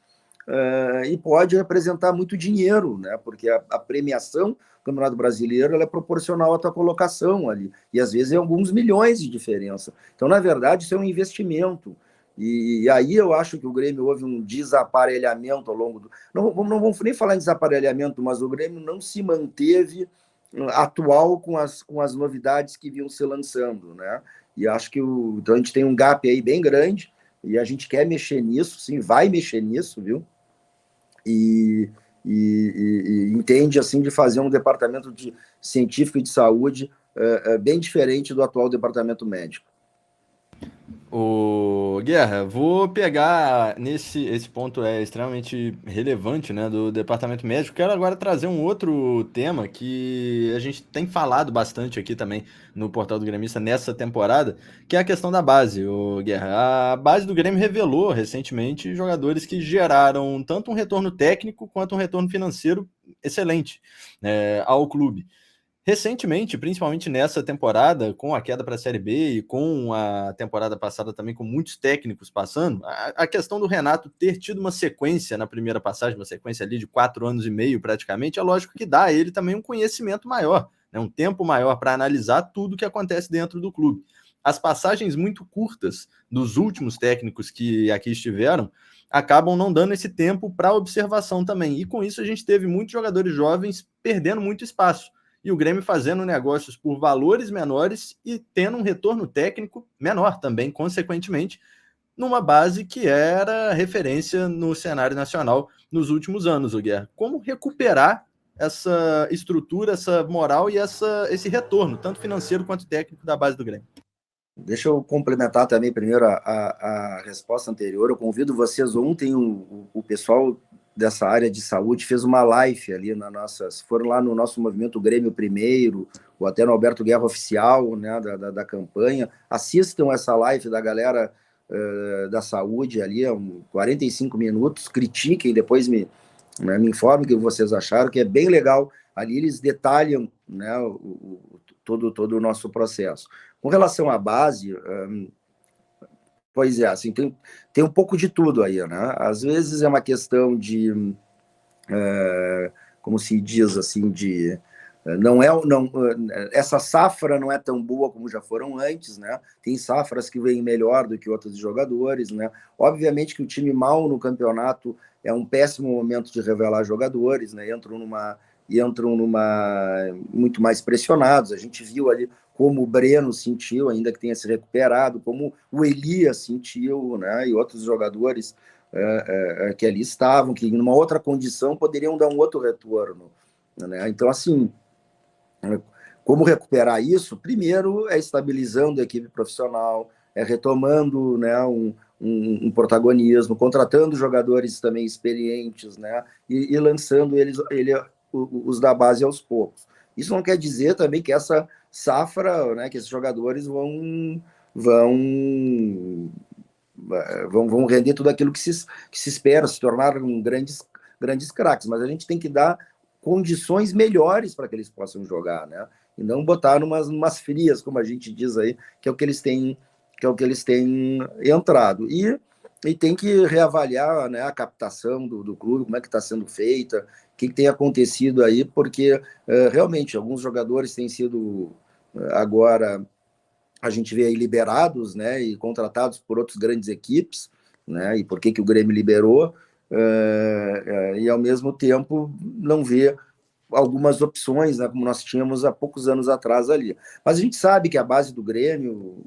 e pode representar muito dinheiro, né? Porque a premiação do Campeonato Brasileiro ela é proporcional à tua colocação ali, e às vezes é alguns milhões de diferença. Então, na verdade, isso é um investimento. E aí eu acho que o Grêmio houve um desaparelhamento ao longo do... Não vamos nem falar em desaparelhamento, mas o Grêmio não se manteve atual com as novidades que vinham se lançando, né? E acho que então a gente tem um gap aí bem grande e a gente quer mexer nisso, sim, vai mexer nisso, viu? E entende, assim, de fazer um departamento de científico e de saúde bem diferente do atual departamento médico. O Guerra, vou pegar esse ponto é extremamente relevante, né, do departamento médico. Quero agora trazer um outro tema que a gente tem falado bastante aqui também no Portal do Gremista nessa temporada, que é a questão da base. O Guerra, a base do Grêmio revelou recentemente jogadores que geraram tanto um retorno técnico quanto um retorno financeiro excelente, ao clube. Recentemente, principalmente nessa temporada, com a queda para a Série B e com a temporada passada também, com muitos técnicos passando, a questão do Renato ter tido uma sequência na primeira passagem, uma sequência ali de 4 anos e meio praticamente, é lógico que dá a ele também um conhecimento maior, né, um tempo maior para analisar tudo que acontece dentro do clube. As passagens muito curtas dos últimos técnicos que aqui estiveram acabam não dando esse tempo para observação também. E com isso a gente teve muitos jogadores jovens perdendo muito espaço e o Grêmio fazendo negócios por valores menores e tendo um retorno técnico menor também, consequentemente, numa base que era referência no cenário nacional nos últimos anos, o Guerra. Como recuperar essa estrutura, essa moral e esse retorno, tanto financeiro quanto técnico, da base do Grêmio? Deixa eu complementar também primeiro a resposta anterior. Eu convido vocês, ontem o pessoal dessa área de saúde fez uma live ali na nossa, se foram lá no nosso movimento Grêmio Primeiro, ou até no Alberto Guerra Oficial, né, da campanha, assistam essa live da galera da saúde ali, 45 minutos, critiquem, depois me informem o que vocês acharam, que é bem legal. Ali eles detalham, né, todo o nosso processo. Com relação à base, pois é, assim, tem um pouco de tudo aí, né? Às vezes é uma questão de, como se diz assim, essa safra não é tão boa como já foram antes, né? Tem safras que vêm melhor do que outros jogadores, né? Obviamente que o time mal no campeonato é um péssimo momento de revelar jogadores, né? Entram muito mais pressionados. A gente viu ali como o Breno sentiu, ainda que tenha se recuperado, como o Elias sentiu, né? E outros jogadores que ali estavam, que numa outra condição poderiam dar um outro retorno, né? Então, assim, como recuperar isso? Primeiro é estabilizando a equipe profissional, é retomando, né, um protagonismo, contratando jogadores também experientes, né, e lançando os da base aos poucos. Isso não quer dizer também que essa safra, né, que esses jogadores vão render tudo aquilo que se espera, se tornaram grandes craques, mas a gente tem que dar condições melhores para que eles possam jogar, né? E não botar numas frias, como a gente diz aí, que é o que eles têm entrado. E tem que reavaliar, né, a captação do clube, como é que está sendo feita, o que tem acontecido aí, porque realmente alguns jogadores têm sido agora, a gente vê aí liberados, né, e contratados por outras grandes equipes, né, e por que o Grêmio liberou, e ao mesmo tempo não vê algumas opções, né, como nós tínhamos há poucos anos atrás ali. Mas a gente sabe que a base do Grêmio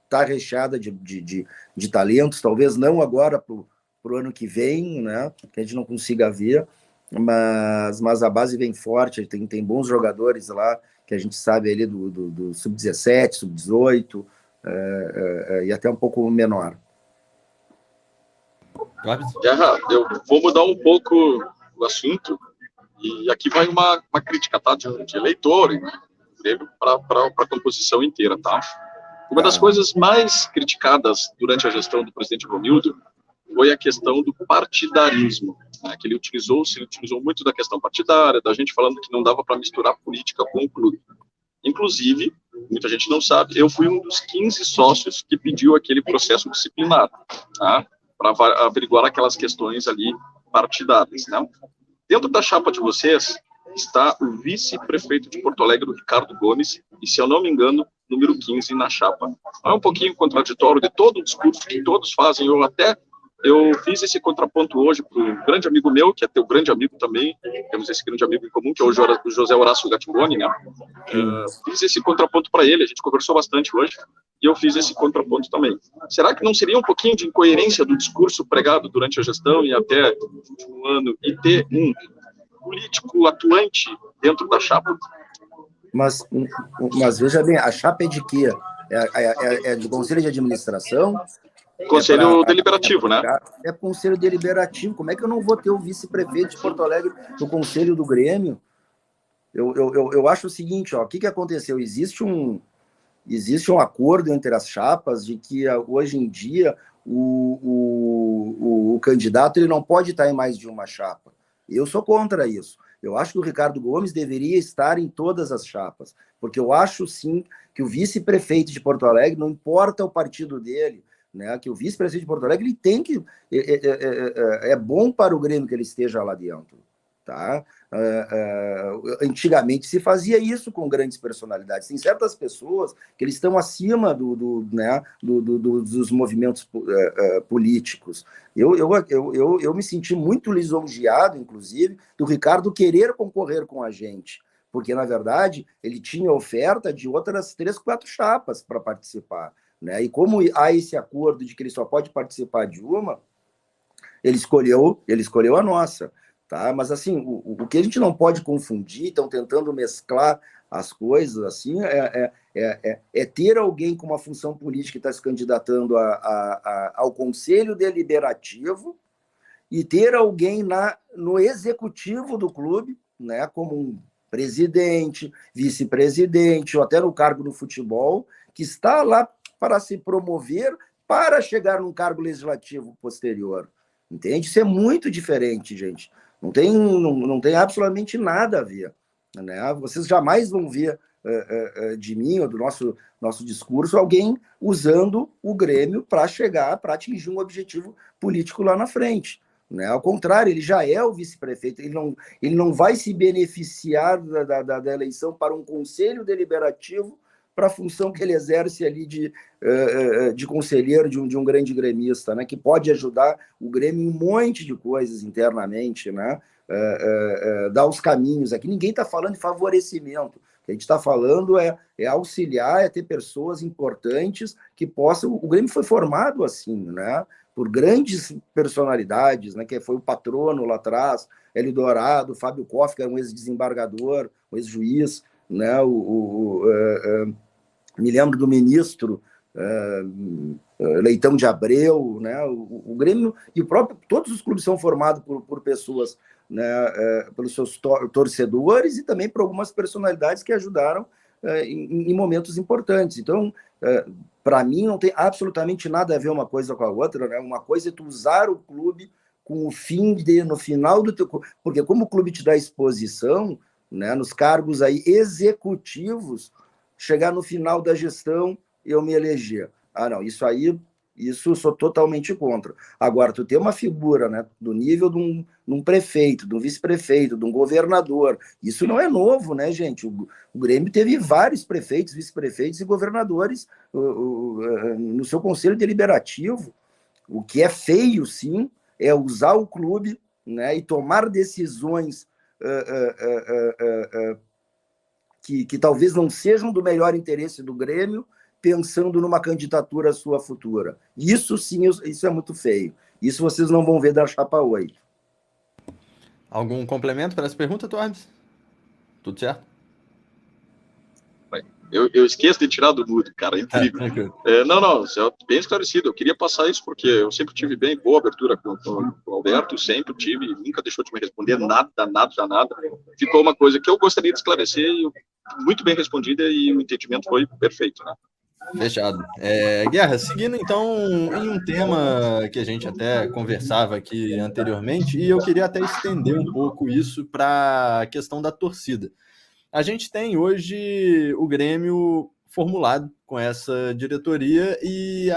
está recheada de talentos, talvez não agora para o ano que vem, né, que a gente não consiga ver, mas a base vem forte, tem bons jogadores lá, que a gente sabe ali do sub-17, sub-18, e até um pouco menor. Guerra, eu vou mudar um pouco o assunto, e aqui vai uma crítica, tá, de eleitor, para a composição inteira, tá? Uma das coisas mais criticadas durante a gestão do presidente Romildo foi a questão do partidarismo, né, que ele utilizou muito da questão partidária, da gente falando que não dava para misturar política com o clube. Inclusive, muita gente não sabe, eu fui um dos 15 sócios que pediu aquele processo disciplinar, tá, para averiguar aquelas questões ali partidárias, né? Dentro da chapa de vocês está o vice-prefeito de Porto Alegre, o Ricardo Gomes, e, se eu não me engano, número 15 na chapa. É um pouquinho contraditório de todo o discurso que todos fazem. Eu fiz esse contraponto hoje para um grande amigo meu, que é teu grande amigo também, temos esse grande amigo em comum, que é o José Horácio Gatiboni, né? Fiz esse contraponto para ele, a gente conversou bastante hoje, e eu fiz esse contraponto também. Será que não seria um pouquinho de incoerência do discurso pregado durante a gestão e até o último ano, e ter um político atuante dentro da chapa? Mas veja bem, a chapa é de quê? É do Conselho de Administração? Conselho Deliberativo, né? É Conselho Deliberativo. Como é que eu não vou ter o vice-prefeito de Porto Alegre no Conselho do Grêmio? Eu acho o seguinte, ó, o que aconteceu? Existe um acordo entre as chapas de que hoje em dia o candidato ele não pode estar em mais de uma chapa. Eu sou contra isso. Eu acho que o Ricardo Gomes deveria estar em todas as chapas, porque eu acho sim que o vice-prefeito de Porto Alegre, não importa o partido dele, né, que o vice-prefeito de Porto Alegre ele tem que é bom para o Grêmio que ele esteja lá dentro, tá? Antigamente se fazia isso com grandes personalidades. Tem certas pessoas que eles estão acima dos movimentos políticos. Eu me senti muito lisonjeado, inclusive, do Ricardo querer concorrer com a gente, porque, na verdade, ele tinha oferta de outras 3, 4 chapas para participar, né? E como há esse acordo de que ele só pode participar de uma, ele escolheu a nossa. Tá? Mas, assim, o que a gente não pode confundir, estão tentando mesclar as coisas, assim, é ter alguém com uma função política que está se candidatando ao Conselho Deliberativo e ter alguém no executivo do clube, né, como um presidente, vice-presidente, ou até no cargo do futebol, que está lá para se promover para chegar num cargo legislativo posterior. Entende? Isso é muito diferente, gente. Não tem absolutamente nada a ver, né? Vocês jamais vão ver de mim ou do nosso discurso alguém usando o Grêmio para atingir um objetivo político lá na frente, né? Ao contrário, ele já é o vice-prefeito, ele não vai se beneficiar da eleição para um conselho deliberativo para a função que ele exerce ali de conselheiro de um grande gremista, né, que pode ajudar o Grêmio em um monte de coisas internamente, né, dar os caminhos aqui. Ninguém está falando de favorecimento. O que a gente está falando é auxiliar, é ter pessoas importantes que possam... O Grêmio foi formado assim, né, por grandes personalidades, né, que foi o patrono lá atrás, Hélio Dourado, Fábio Koff, que era um ex-desembargador, um ex-juiz, né, me lembro do ministro Leitão de Abreu, né? O Grêmio e todos os clubes são formados por pessoas, né? Pelos seus torcedores e também por algumas personalidades que ajudaram em momentos importantes. Então, para mim, não tem absolutamente nada a ver uma coisa com a outra, né? Uma coisa é tu usar o clube com o fim de, no final do teu... Porque como o clube te dá exposição, né, nos cargos aí executivos, chegar no final da gestão eu me eleger. Não, isso eu sou totalmente contra. Agora, tu ter uma figura, né, do nível de um prefeito, de um vice-prefeito, de um governador, isso não é novo, né, gente? O Grêmio teve vários prefeitos, vice-prefeitos e governadores no seu conselho deliberativo. O que é feio, sim, é usar o clube, né, e tomar decisões que talvez não sejam do melhor interesse do Grêmio, pensando numa candidatura sua futura. Isso sim, isso é muito feio. Isso vocês não vão ver da chapa 8. Algum complemento para essa pergunta, Tormes? Tudo certo? Eu esqueço de tirar do mudo, cara, é incrível. Não, é bem esclarecido. Eu queria passar isso porque eu sempre tive bem boa abertura com o Alberto, sempre tive, nunca deixou de me responder nada. Ficou uma coisa que eu gostaria de esclarecer e muito bem respondida e o entendimento foi perfeito, né? Fechado. Guerra, seguindo então em um tema que a gente até conversava aqui anteriormente, e eu queria até estender um pouco isso para a questão da torcida. A gente tem hoje o Grêmio formulado com essa diretoria e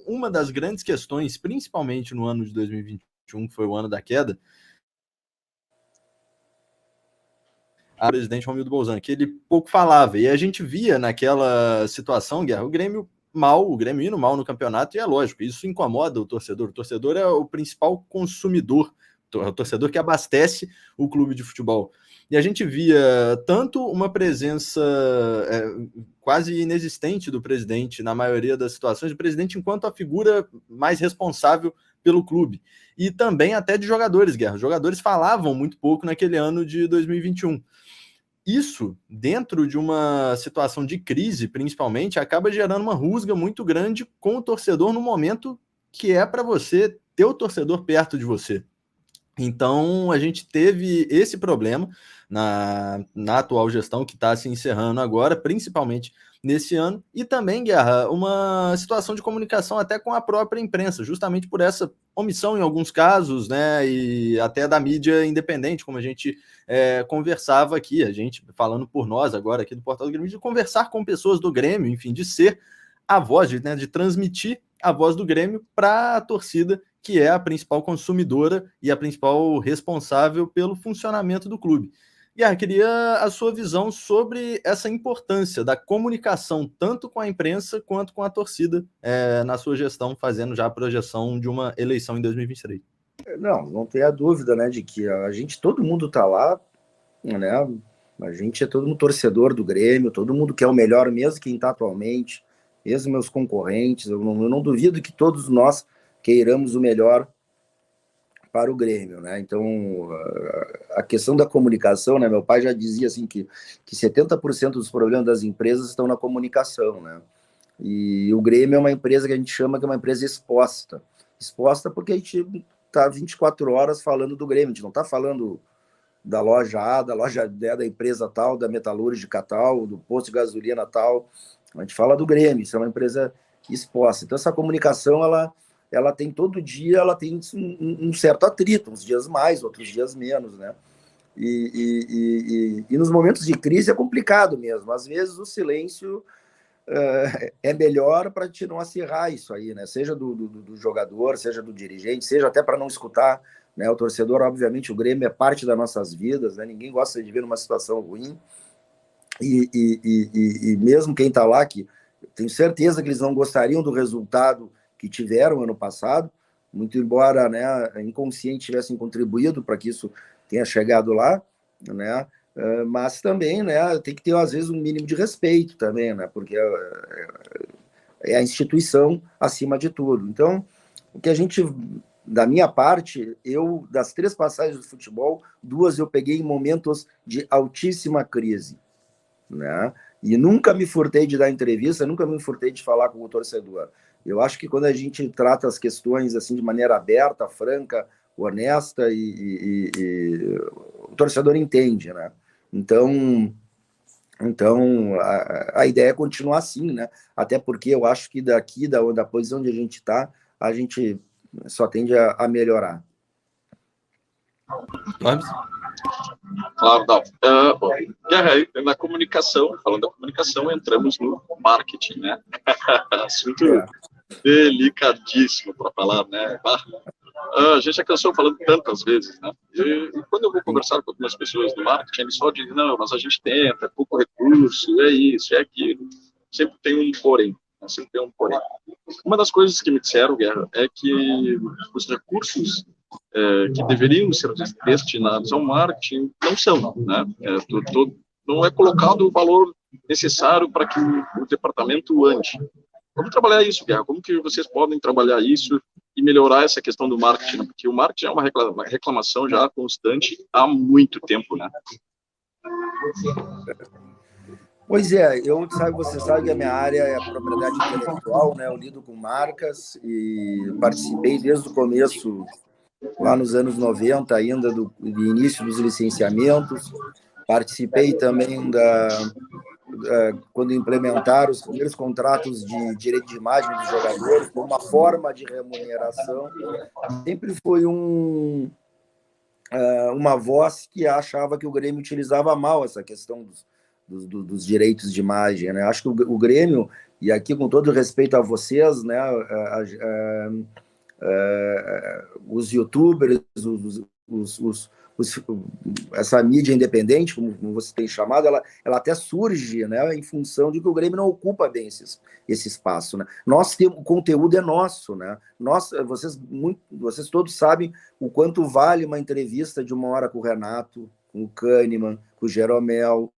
uma das grandes questões, principalmente no ano de 2021, que foi o ano da queda, o presidente Romildo Bolzano, que ele pouco falava, e a gente via naquela situação, Guerra, o Grêmio indo mal no campeonato, e é lógico, isso incomoda o torcedor é o principal consumidor, o torcedor que abastece o clube de futebol. E a gente via tanto uma presença quase inexistente do presidente na maioria das situações, o presidente enquanto a figura mais responsável pelo clube. E também até de jogadores, Guerra. Os jogadores falavam muito pouco naquele ano de 2021. isso, dentro de uma situação de crise, principalmente, acaba gerando uma rusga muito grande com o torcedor no momento que é para você ter o torcedor perto de você. Então, a gente teve esse problema na atual gestão que está se encerrando agora, principalmente nesse ano, e também, Guerra, uma situação de comunicação até com a própria imprensa, justamente por essa omissão em alguns casos, né, e até da mídia independente, como a gente conversava aqui, a gente falando por nós agora aqui do Portal do Grêmio, de conversar com pessoas do Grêmio, enfim, de ser a voz, de transmitir a voz do Grêmio para a torcida, que é a principal consumidora e a principal responsável pelo funcionamento do clube. E queria a sua visão sobre essa importância da comunicação, tanto com a imprensa quanto com a torcida, na sua gestão, fazendo já a projeção de uma eleição em 2023. Não tem a dúvida, né, de que a gente, todo mundo está lá, né, a gente é todo mundo torcedor do Grêmio, todo mundo quer o melhor, mesmo quem está atualmente, mesmo meus concorrentes, eu não duvido que todos nós queiramos o melhor para o Grêmio, né? Então, a questão da comunicação, né? Meu pai já dizia assim que 70% dos problemas das empresas estão na comunicação, né? E o Grêmio é uma empresa que a gente chama que é uma empresa exposta. Exposta porque a gente está 24 horas falando do Grêmio, a gente não está falando da loja A, da loja D, da empresa tal, da metalúrgica tal, do posto de gasolina tal. A gente fala do Grêmio, isso é uma empresa exposta. Então, essa comunicação, ela tem todo dia, ela tem um certo atrito, uns dias mais, outros dias menos, né? E nos momentos de crise é complicado mesmo. Às vezes o silêncio é melhor para a gente não acirrar isso aí, né? Seja do jogador, seja do dirigente, seja até para não escutar, né? O torcedor, obviamente, o Grêmio é parte das nossas vidas, né? Ninguém gosta de ver numa situação ruim. E mesmo quem está lá, que tenho certeza que eles não gostariam do resultado que tiveram ano passado, muito embora, né, inconsciente tivessem contribuído para que isso tenha chegado lá, né, mas também, né, tem que ter às vezes um mínimo de respeito também, né, porque é a instituição acima de tudo. Então, o que a gente, da minha parte, das 3 passagens do futebol, 2 eu peguei em momentos de altíssima crise, né? E nunca me furtei de dar entrevista, nunca me furtei de falar com o torcedor. Eu acho que quando a gente trata as questões assim de maneira aberta, franca, honesta, o torcedor entende, né? Então a ideia é continuar assim, né? Até porque eu acho que daqui, da posição onde a gente está, a gente só tende a melhorar. Claro, não. Bom, na comunicação, falando da comunicação, entramos no marketing, né? Assunto delicadíssimo para falar, né? A gente já cansou falando tantas vezes, né? E quando eu vou conversar com algumas pessoas do marketing, eles só dizem, não, mas a gente tenta, é pouco recurso, é isso, é aquilo. Sempre tem um porém, né? Sempre tem um porém. Uma das coisas que me disseram, Guerra, é que os recursos que deveriam ser destinados ao marketing não são, né? Não é colocado o valor necessário para que o departamento ande. Como trabalhar isso, Guerra? Como que vocês podem trabalhar isso e melhorar essa questão do marketing? Porque o marketing é uma reclamação já constante há muito tempo, né? Pois é, você sabe que a minha área é a propriedade intelectual, né? Eu lido com marcas e participei desde o começo, lá nos anos 90, ainda do início dos licenciamentos. Participei também quando implementaram os primeiros contratos de direito de imagem dos jogadores, como uma forma de remuneração. Sempre foi uma voz que achava que o Grêmio utilizava mal essa questão dos direitos de imagem, né? Acho que o Grêmio, e aqui com todo respeito a vocês, né, os youtubers, essa mídia independente, como você tem chamado, ela até surge, né, em função de que o Grêmio não ocupa bem esse espaço, né? O conteúdo é nosso, né? Vocês todos sabem o quanto vale uma entrevista de 1 hora com o Renato, com o Kahneman, com o Jeromel,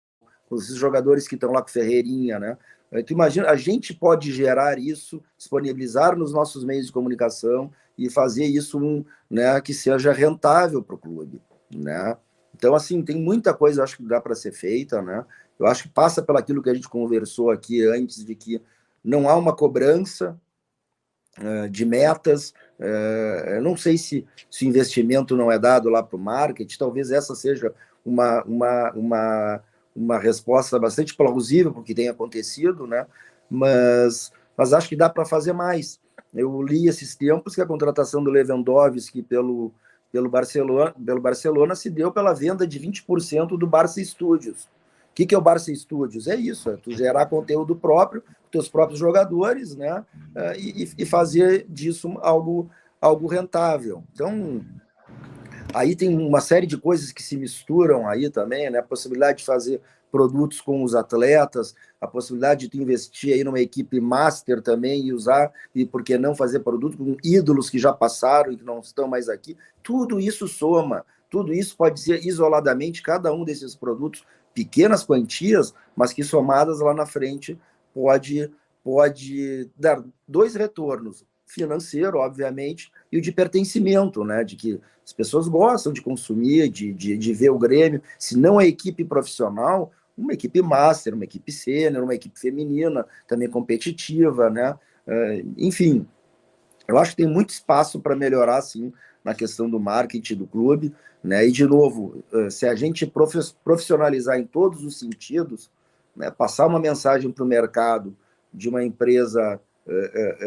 com esses jogadores que estão lá com o Ferreirinha, né? Tu imagina, a gente pode gerar isso, disponibilizar nos nossos meios de comunicação e fazer isso, né, que seja rentável para o clube, né? Então, assim, tem muita coisa, eu acho que dá para ser feita, né? Eu acho que passa pelo aquilo que a gente conversou aqui antes, de que não há uma cobrança de metas. Eu não sei se o investimento não é dado lá para o marketing, talvez essa seja uma resposta bastante plausível para o que tem acontecido, né? Mas acho que dá para fazer mais. Eu li esses tempos que a contratação do Lewandowski pelo Barcelona se deu pela venda de 20% do Barça Studios. O que é o Barça Studios? É isso, é tu gerar conteúdo próprio, teus próprios jogadores, né? E fazer disso algo rentável. Então, aí tem uma série de coisas que se misturam aí também, né? A possibilidade de fazer produtos com os atletas, a possibilidade de tu investir aí numa equipe master também e usar, e por que não fazer produto com ídolos que já passaram e que não estão mais aqui. Tudo isso soma, tudo isso pode ser isoladamente, cada um desses produtos, pequenas quantias, mas que somadas lá na frente pode dar dois retornos: financeiro, obviamente, e o de pertencimento, né? De que as pessoas gostam de consumir, de ver o Grêmio, se não é equipe profissional, uma equipe master, uma equipe sênior, uma equipe feminina, também competitiva, né? Enfim, eu acho que tem muito espaço para melhorar, sim, na questão do marketing do clube, né? E, de novo, se a gente profissionalizar em todos os sentidos, né? Passar uma mensagem para o mercado de uma empresa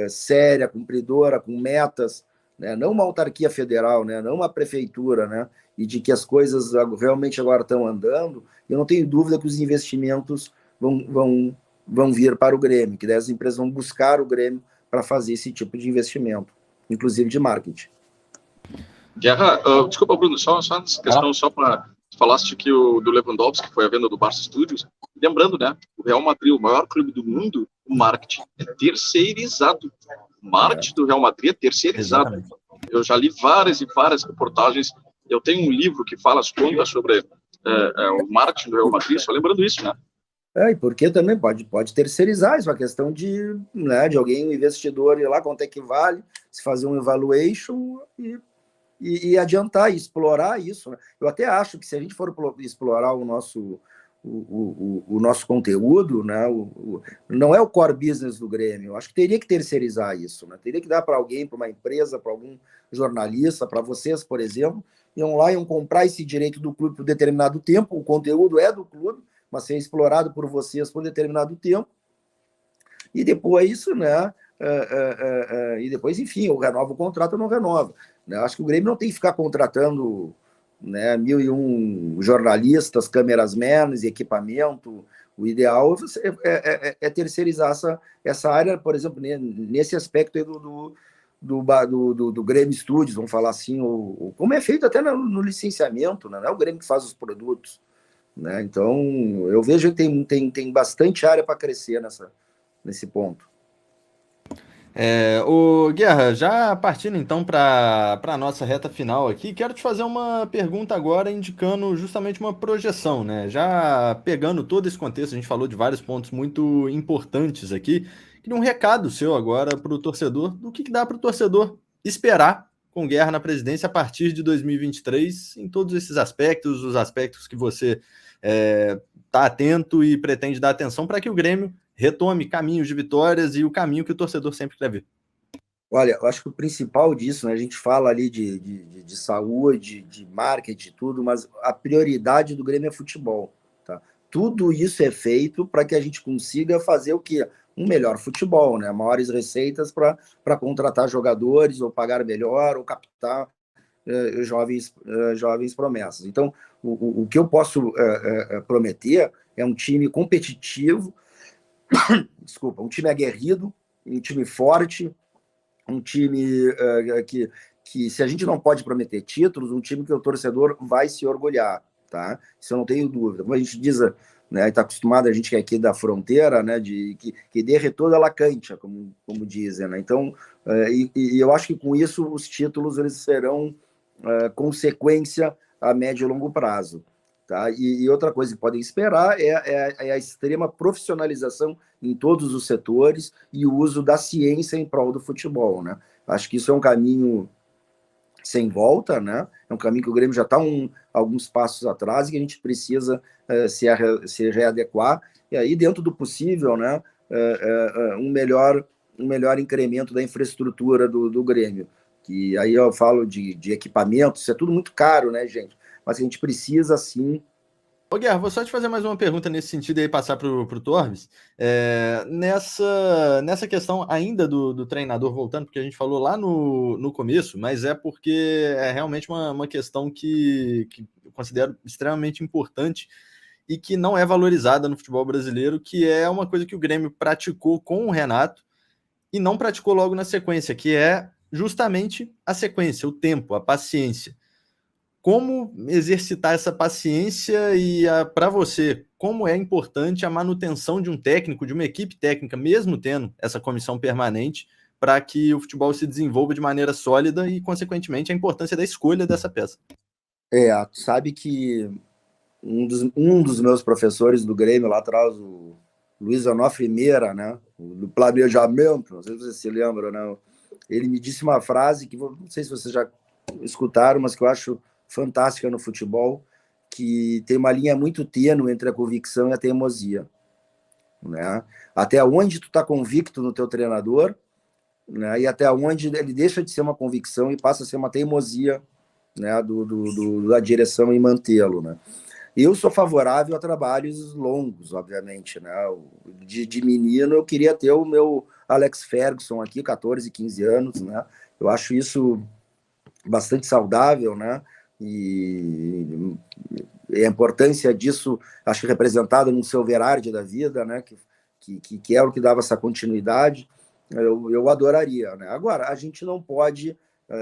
séria, cumpridora, com metas, né? Não uma autarquia federal, né? Não uma prefeitura, né? E de que as coisas realmente agora estão andando, eu não tenho dúvida que os investimentos vão vir para o Grêmio, que as empresas vão buscar o Grêmio para fazer esse tipo de investimento, inclusive de marketing. Guerra, desculpa, Bruno, só essa questão, só para... Falaste que do Lewandowski, que foi a venda do Barça Studios. Lembrando, né, o Real Madrid, o maior clube do mundo, o marketing é terceirizado. O marketing do Real Madrid é terceirizado. Exatamente. Eu já li várias e várias reportagens. Eu tenho um livro que conta sobre o marketing do Real Madrid, só lembrando isso, né? E porque também pode terceirizar, isso é uma questão de, né, de alguém, um investidor, ir lá, quanto é que vale, se fazer um evaluation e adiantar e explorar isso, né? Eu até acho que se a gente for explorar o nosso conteúdo, né, não é o core business do Grêmio, eu acho que teria que terceirizar isso, né? Teria que dar para alguém, para uma empresa, para algum jornalista, para vocês, por exemplo, iam lá, iam comprar esse direito do clube por determinado tempo, o conteúdo é do clube, mas ser explorado por vocês por determinado tempo, e depois, né, e depois, enfim, ou renova o contrato ou não renova. Né? Acho que o Grêmio não tem que ficar contratando, né, 1001 jornalistas, câmeras-mans e equipamento. O ideal é terceirizar essa área, por exemplo, nesse aspecto aí do Grêmio Studios, vamos falar assim, como é feito até no licenciamento, né? Não é o Grêmio que faz os produtos. Né? Então, eu vejo que tem bastante área para crescer nesse ponto. O Guerra, já partindo então para a nossa reta final aqui, quero te fazer uma pergunta agora indicando justamente uma projeção, né? Já pegando todo esse contexto, a gente falou de vários pontos muito importantes aqui, queria um recado seu agora para o torcedor, do que dá para o torcedor esperar com Guerra na presidência a partir de 2023, em todos esses aspectos, os aspectos que você está atento e pretende dar atenção para que o Grêmio retome caminhos de vitórias e o caminho que o torcedor sempre quer ver. Olha, eu acho que o principal disso, né, a gente fala ali de saúde, de marketing, tudo, mas a prioridade do Grêmio é futebol. Tá? Tudo isso é feito para que a gente consiga fazer o quê? Um melhor futebol, né? Maiores receitas para contratar jogadores, ou pagar melhor, ou captar jovens promessas. Então, o que eu posso prometer é um time competitivo, desculpa, um time aguerrido, um time forte, um time que, se a gente não pode prometer títulos, um time que o torcedor vai se orgulhar, tá? Isso eu não tenho dúvida. Como a gente diz, né, está acostumado, a gente que é aqui da fronteira, né, que dê toda la cancha, como dizem, né? Então, e eu acho que com isso os títulos eles serão consequência a médio e longo prazo. Tá? E outra coisa que podem esperar é a extrema profissionalização em todos os setores e o uso da ciência em prol do futebol. Né? Acho que isso é um caminho sem volta, né? É um caminho que o Grêmio já está alguns passos atrás e que a gente precisa se readequar. E aí, dentro do possível, né? Um melhor incremento da infraestrutura do Grêmio. Que aí eu falo de equipamentos, isso é tudo muito caro, né, gente? Mas a gente precisa, sim. Ô, Guerra, vou só te fazer mais uma pergunta nesse sentido e aí passar para o Torres. Nessa questão ainda do treinador voltando, porque a gente falou lá no começo, mas é porque é realmente uma questão que eu considero extremamente importante e que não é valorizada no futebol brasileiro, que é uma coisa que o Grêmio praticou com o Renato e não praticou logo na sequência, que é justamente a sequência, o tempo, a paciência. Como exercitar essa paciência e, para você, como é importante a manutenção de um técnico, de uma equipe técnica, mesmo tendo essa comissão permanente, para que o futebol se desenvolva de maneira sólida e, consequentemente, a importância da escolha dessa peça? Tu sabe que um dos meus professores do Grêmio lá atrás, o Luiz Onofre Meira, né, do planejamento, não sei se você se lembra, né, ele me disse uma frase que não sei se vocês já escutaram, mas que eu acho fantástica no futebol, que tem uma linha muito tênue entre a convicção e a teimosia, né? Até onde tu tá convicto no teu treinador, né? E até onde ele deixa de ser uma convicção e passa a ser uma teimosia, né? Da direção em mantê-lo, né? Eu sou favorável a trabalhos longos, obviamente, né? De menino eu queria ter o meu Alex Ferguson aqui, 14, 15 anos, né? Eu acho isso bastante saudável, né? E a importância disso, acho que representada no seu Verardi da vida, né? Que é o que dava essa continuidade, eu adoraria, né? Agora, a gente não pode,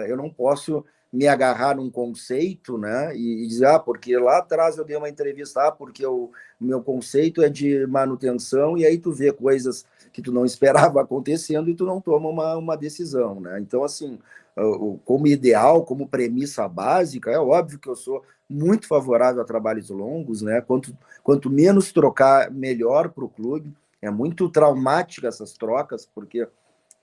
eu não posso me agarrar num conceito, né? E dizer, porque lá atrás eu dei uma entrevista, porque o meu conceito é de manutenção, e aí tu vê coisas que tu não esperava acontecendo e tu não toma uma decisão, né? Então, assim, como ideal, como premissa básica, é óbvio que eu sou muito favorável a trabalhos longos, né? Quanto menos trocar, melhor para o clube. É muito traumática essas trocas, porque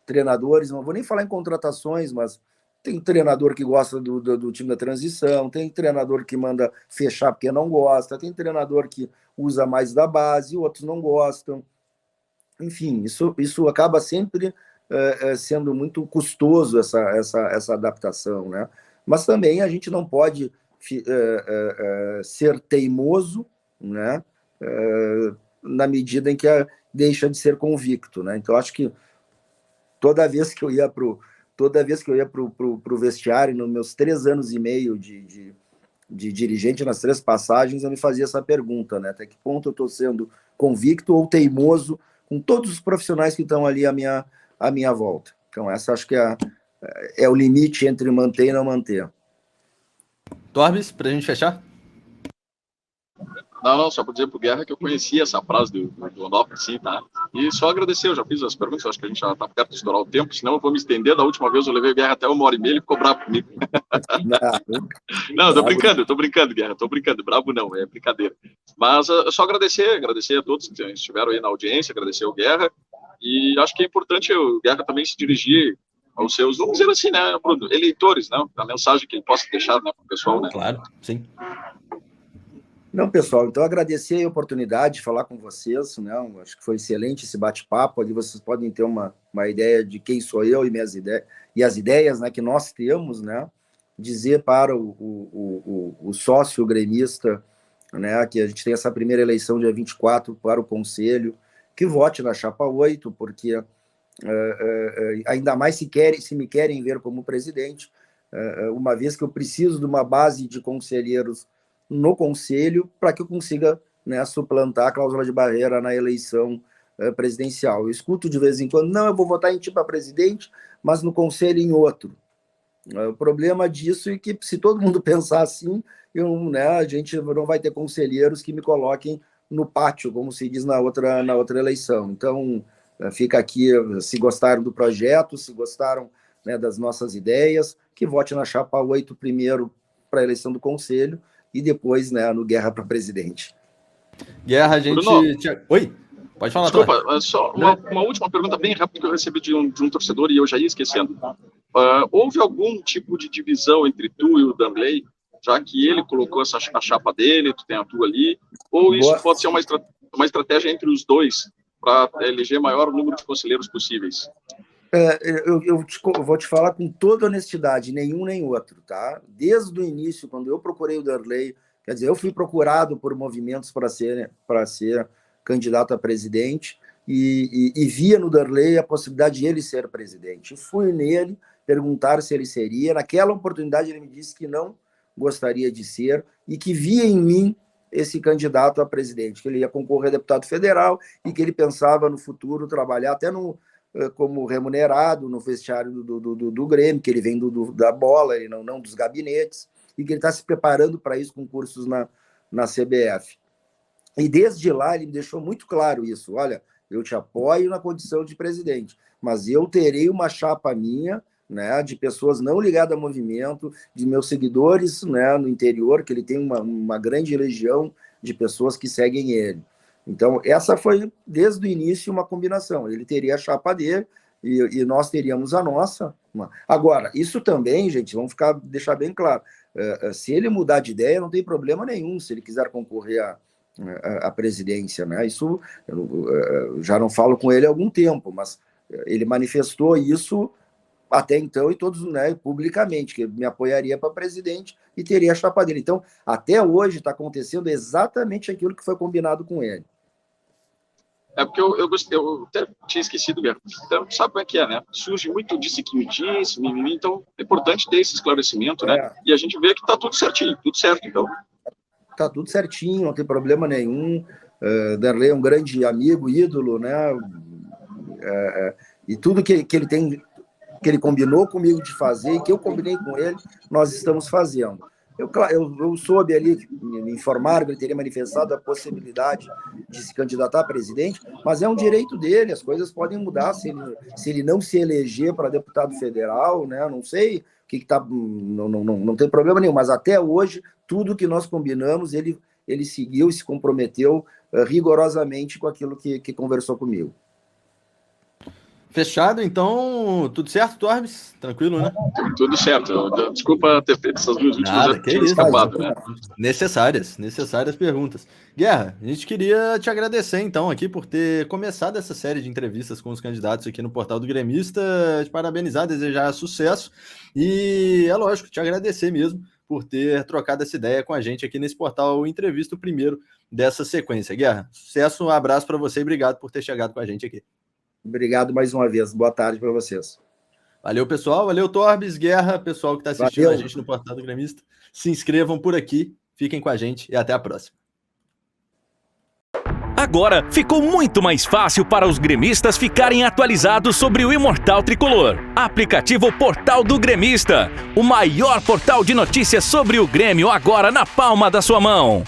treinadores, não vou nem falar em contratações, mas tem treinador que gosta do time da transição, tem treinador que manda fechar porque não gosta, tem treinador que usa mais da base, outros não gostam. Enfim, isso acaba sempre sendo muito custoso, essa adaptação, né? Mas também a gente não pode ser teimoso, né? Na medida em que deixa de ser convicto, né? Então, acho que toda vez que eu ia para o vestiário, nos meus 3 anos e meio de dirigente, nas 3 passagens, eu me fazia essa pergunta, né? Até que ponto eu estou sendo convicto ou teimoso com todos os profissionais que estão ali à minha volta. Então, essa acho que é o limite entre manter e não manter. Torbes, para a gente fechar? Não, só para dizer pro Guerra que eu conhecia essa frase do Onofre, sim, tá? E só agradecer, eu já fiz as perguntas, acho que a gente já tá perto de estourar o tempo, senão eu vou me estender. Da última vez eu levei o Guerra até 1h30 e ele ficou bravo comigo. Não, eu tô brincando, Guerra, tô brincando, bravo não, é brincadeira. Mas só agradecer a todos que estiveram aí na audiência, agradecer o Guerra, e acho que é importante o Guerra também se dirigir aos seus, vamos dizer assim, né, Bruno, eleitores, né, a mensagem que ele possa deixar, né, pro pessoal, né. Claro, sim. Não, pessoal, então agradecer a oportunidade de falar com vocês, né? Acho que foi excelente esse bate-papo. Ali vocês podem ter uma ideia de quem sou eu e minhas ideias e as ideias, né, que nós temos, né? Dizer para o sócio gremista, né, que a gente tem essa primeira eleição dia 24 para o Conselho, que vote na chapa 8, porque ainda mais se me querem ver como presidente, uma vez que eu preciso de uma base de conselheiros no Conselho para que eu consiga, né, suplantar a cláusula de barreira na eleição presidencial. Eu escuto de vez em quando, não, eu vou votar em ti para presidente, mas no Conselho em outro. O problema disso é que, se todo mundo pensar assim, a gente não vai ter conselheiros que me coloquem no pátio, como se diz na outra eleição. Então, fica aqui, se gostaram do projeto, se gostaram, né, das nossas ideias, que vote na chapa 8 primeiro para a eleição do Conselho, e depois, né, no Guerra para presidente. Guerra, a gente... Oi? Pode falar, desculpa, só uma última pergunta bem rápida que eu recebi de um torcedor e eu já ia esquecendo. houve algum tipo de divisão entre tu e o Darley, já que ele colocou a chapa dele, tu tem a tua ali, ou isso pode ser uma estratégia entre os dois para eleger maior número de conselheiros possíveis? Eu vou te falar com toda honestidade, nenhum nem outro, tá? Desde o início, quando eu procurei o Darley, quer dizer, eu fui procurado por movimentos para ser candidato a presidente e via no Darley a possibilidade de ele ser presidente. Fui nele perguntar se ele seria. Naquela oportunidade ele me disse que não gostaria de ser e que via em mim esse candidato a presidente, que ele ia concorrer a deputado federal e que ele pensava no futuro trabalhar até como remunerado no vestiário do Grêmio, que ele vem da bola, ele não dos gabinetes, e que ele está se preparando para isso com cursos na CBF. E desde lá ele me deixou muito claro isso: olha, eu te apoio na condição de presidente, mas eu terei uma chapa minha, né, de pessoas não ligadas ao movimento, de meus seguidores, né, no interior, que ele tem uma grande legião de pessoas que seguem ele. Então, essa foi, desde o início, uma combinação. Ele teria a chapa dele e nós teríamos a nossa. Agora, isso também, gente, vamos deixar bem claro, se ele mudar de ideia, não tem problema nenhum, se ele quiser concorrer à presidência, né? Isso, eu já não falo com ele há algum tempo, mas ele manifestou isso até então, e todos, né, publicamente, que me apoiaria para presidente e teria a chapa dele. Então, até hoje está acontecendo exatamente aquilo que foi combinado com ele. Porque eu até tinha esquecido, Guerra. Então, sabe como é que é, né? Surge muito disse que me disse, mimimi, então é importante ter esse esclarecimento, né? E a gente vê que está tudo certinho, tudo certo, então. Está tudo certinho, não tem problema nenhum. Darley é um grande amigo, ídolo, né? E tudo que ele tem, que ele combinou comigo de fazer e que eu combinei com ele, nós estamos fazendo. Eu soube ali, me informaram que ele teria manifestado a possibilidade de se candidatar a presidente, mas é um direito dele, as coisas podem mudar se ele não se eleger para deputado federal, né? Não sei o que está, não tem problema nenhum, mas até hoje, tudo que nós combinamos, ele seguiu e se comprometeu rigorosamente com aquilo que conversou comigo. Fechado, então, tudo certo, Torbes? Tranquilo, né? Tudo certo. Desculpa ter feito essas duas últimas. Nada, que isso, escapado, né? Necessárias perguntas. Guerra, a gente queria te agradecer, então, aqui por ter começado essa série de entrevistas com os candidatos aqui no Portal do Gremista, te parabenizar, desejar sucesso e, é lógico, te agradecer mesmo por ter trocado essa ideia com a gente aqui nesse portal Entrevista, o primeiro dessa sequência. Guerra, sucesso, um abraço para você e obrigado por ter chegado com a gente aqui. Obrigado mais uma vez. Boa tarde para vocês. Valeu, pessoal. Valeu, Torbes, Guerra, pessoal que está assistindo a gente no Portal do Gremista. Se inscrevam por aqui, fiquem com a gente e até a próxima. Agora ficou muito mais fácil para os gremistas ficarem atualizados sobre o Imortal Tricolor. Aplicativo Portal do Gremista, o maior portal de notícias sobre o Grêmio agora na palma da sua mão.